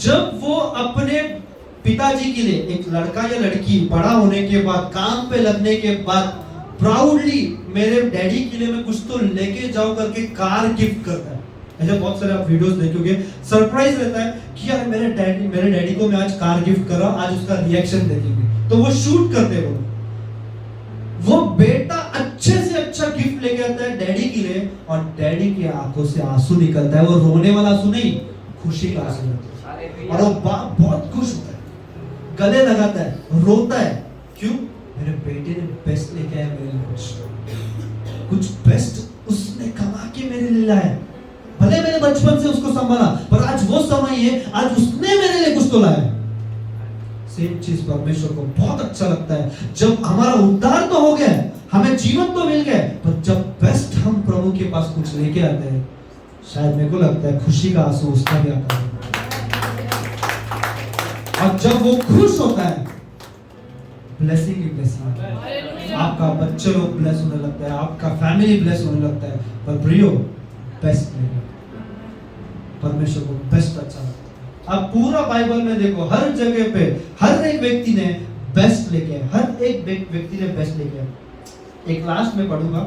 जब वो अपने पिताजी के लिए, एक लड़का या लड़की बड़ा होने के बाद, काम पे लगने के बाद, प्राउडली मेरे डैडी के लिए मैं कुछ तो लेके जाऊं करके कार गिफ्ट करता है। ऐसे बहुत सारे आप वीडियोस देखोगे, सरप्राइज रहता है कि यार मेरे डैडी को मैं आज कार गिफ्ट कर रहा हूं, आज उसका रिएक्शन देखेंगे। तो वो शूट करते हैं, वो बेटा अच्छे से अच्छा गिफ्ट लेके आता है डैडी के लिए, और डैडी की आंखों से आंसू निकलता है। वो रोने वाला आंसू नहीं, खुशी का आंसू होता है। और वो बाप बहुत खुश होता है, गले लगाता है, रोता है। क्यों? मेरे बेटे ने बेस्ट लेके आया मेरे लिए, कुछ बेस्ट उसने कमा के मेरे लिए लाया। भले मैंने बचपन से उसको संभाला, पर आज वो समय है, आज उसने मेरे लिए कुछ तो लाया। सेम चीज परमेश्वर को बहुत अच्छा लगता है, जब हमारा उद्धार तो हो गया, हमें जीवन तो मिल गया, पर जब बेस्ट हम प्रभु के पास कुछ लेके आते हैं, शायद मेरे को लगता है खुशी का आंसू उसका भी आता है। और जब वो खुश होता है, ब्लेसिंग ही ब्लेसिंग है। आपका बच्चे लोग ब्लेस होने लगता है, आपका फैमिली ब्लेस होने लगता है। पर प्रियो, बेस्ट नहीं, परमेश्वर को बेस्ट अच्छा लगता है। अब पूरा बाइबल में देखो, हर जगह पे हर एक व्यक्ति ने बेस्ट लेके आया, हर एक व्यक्ति ने बेस्ट लेके आया। एक लास्ट में पढ़ूंगा,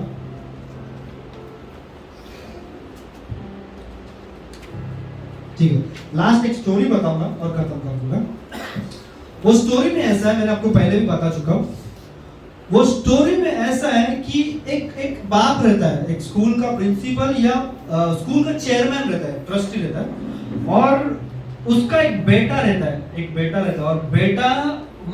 ठीक है, लास्ट एक स्टोरी बताऊंगा और खत्म कर दूंगा। वो स्टोरी में ऐसा है, मैंने आपको पहले भी बता चुका हूं। वो स्टोरी में ऐसा है कि एक बाप रहता है, एक स्कूल का प्रिंसिपल या स्कूल का चेयरमैन रहता है, ट्रस्टी रहता है, और उसका एक बेटा रहता है, और बेटा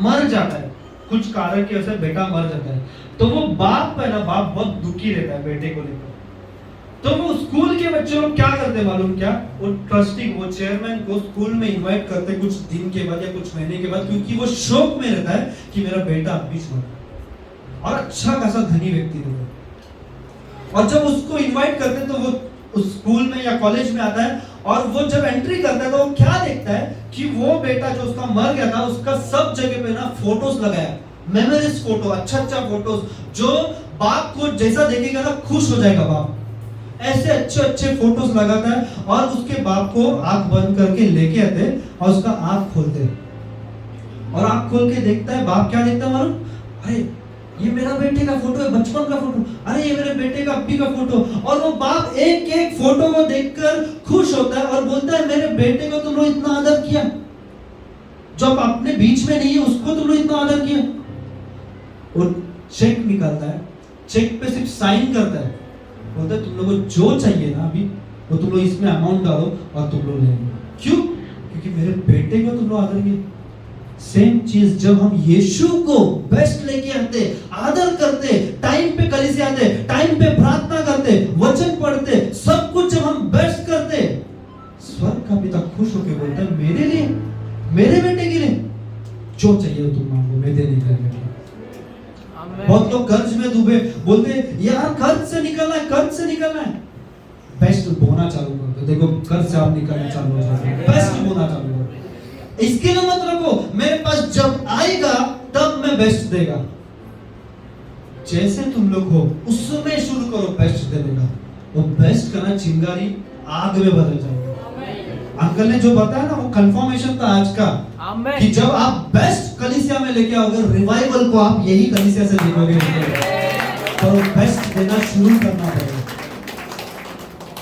मर जाता है, कुछ कारण की वजह से बेटा मर जाता है। तो वो बाप है ना, बाप बहुत दुखी रहता है बेटे को लेकर। तो वो स्कूल के बच्चे लोग क्या करते मालूम क्या, वो ट्रस्टी वो चेयरमैन को स्कूल में इनवाइट करते कुछ दिन के बाद या कुछ महीने के बाद, क्योंकि वो शौक में रहता है कि मेरा बेटा बीच में और अच्छा खासा धनी व्यक्ति होगा। और जब उसको इनवाइट करते तो वो उस स्कूल में या कॉलेज में आता है और वो जब एंट्री करता है तो वो क्या देखता है कि वो बेटा जो उसका मर गया था उसका सब जगह पे ना फोटोज लगाया, मेमोरीज फोटो, अच्छा फोटोज, जो बाप को जैसा देखेगा ना खुश हो जाएगा बाप, ऐसे अच्छे फोटोज लगाता है। और उसके बाप को आंख बंद करके लेके आते और उसका आंख खोलते और आंख खोल के देखता है, बाप क्या देखता है मालूम, अरे ये मेरा बेटे का फोटो है, बचपन का फोटो, अरे ये मेरे बेटे का अब्बी का फोटो। और वो बाप एक एक फोटो को देखकर खुश होता है और बोलता है मेरे बेटे को तुम लोग इतना आदर किया, जो अब अपने बीच में नहीं है उसको तुम लोग इतना आदर किया। और चेक निकालता है, चेक पे सिर्फ साइन करता है, बोलता है तुम लोगों को जो चाहिए ना अभी वो तुम लोग इसमें अमाउंट डालो और तुम लोग ले लो। क्यों? क्योंकि मेरे बेटे को तुम लोग आदर किए। सेम चीज जब हम यीशु को बेस्ट लेके आते, आदर करते, टाइम पे कलीसिया आते, टाइम पे प्रार्थना करते, वचन पढ़ते, सब कुछ जब हम बेस्ट करते, स्वर्ग का पिता खुश होकर बोलता है मेरे लिए, मेरे बेटे के लिए जो चाहिए तुम मांगो मैं देने के लिए। बहुत लोग कर्ज में डूबे, बोलते यार कर्ज से निकलना है, कर्ज से निकलना है, बेस्ट बोना चालू कर दो, देखो कर्ज से आप निकलना चालू हो जाएगा, बेस्ट बोना चालू करो। इसके लिए मत रखो मेरे पास जब आएगा तब मैं बेस्ट देगा, जैसे तुम लोग हो उसमें शुरू करो बेस्ट देने का। वो बेस्ट करना चिंगारी आग में बदल जाएगा। अंकल ने जो बताया ना वो कंफर्मेशन था आज का, कि जब आप बेस्ट कलीसिया में लेके आओगे, रिवाइवल को आप यही कलीसिया से देखोगे, तो बेस्ट देना शुरू करना पड़ेगा।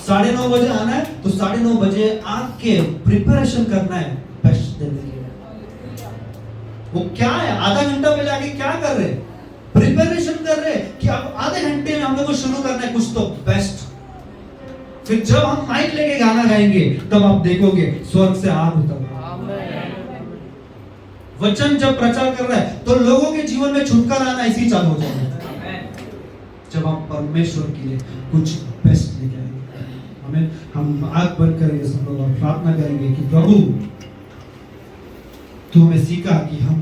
9:30 बजे आना है तो 9:30 बजे आके प्रिपरेशन करना है बेस्ट देने के लिए। वो क्या है, आधा घंटा पहले आके क्या कर रहे, प्रिपरेशन कर रहे कि अब आधे घंटे में हम लोग को शुरू करना है कुछ तो बेस्ट। फिर जब हम माइक लेके गाना गाएंगे तब आप देखोगे स्वर्ग से आग उतर। वचन जब प्रचार कर रहा है तो लोगों के जीवन में छुटकारा आना इसी चालू हो जाएगा जब हम परमेश्वर के लिए कुछ बेस्ट लेके आएंगे। हमें हम आग बंद करेंगे सब लोग और प्रार्थना करेंगे कि प्रभु तू हमें सिखा कि हम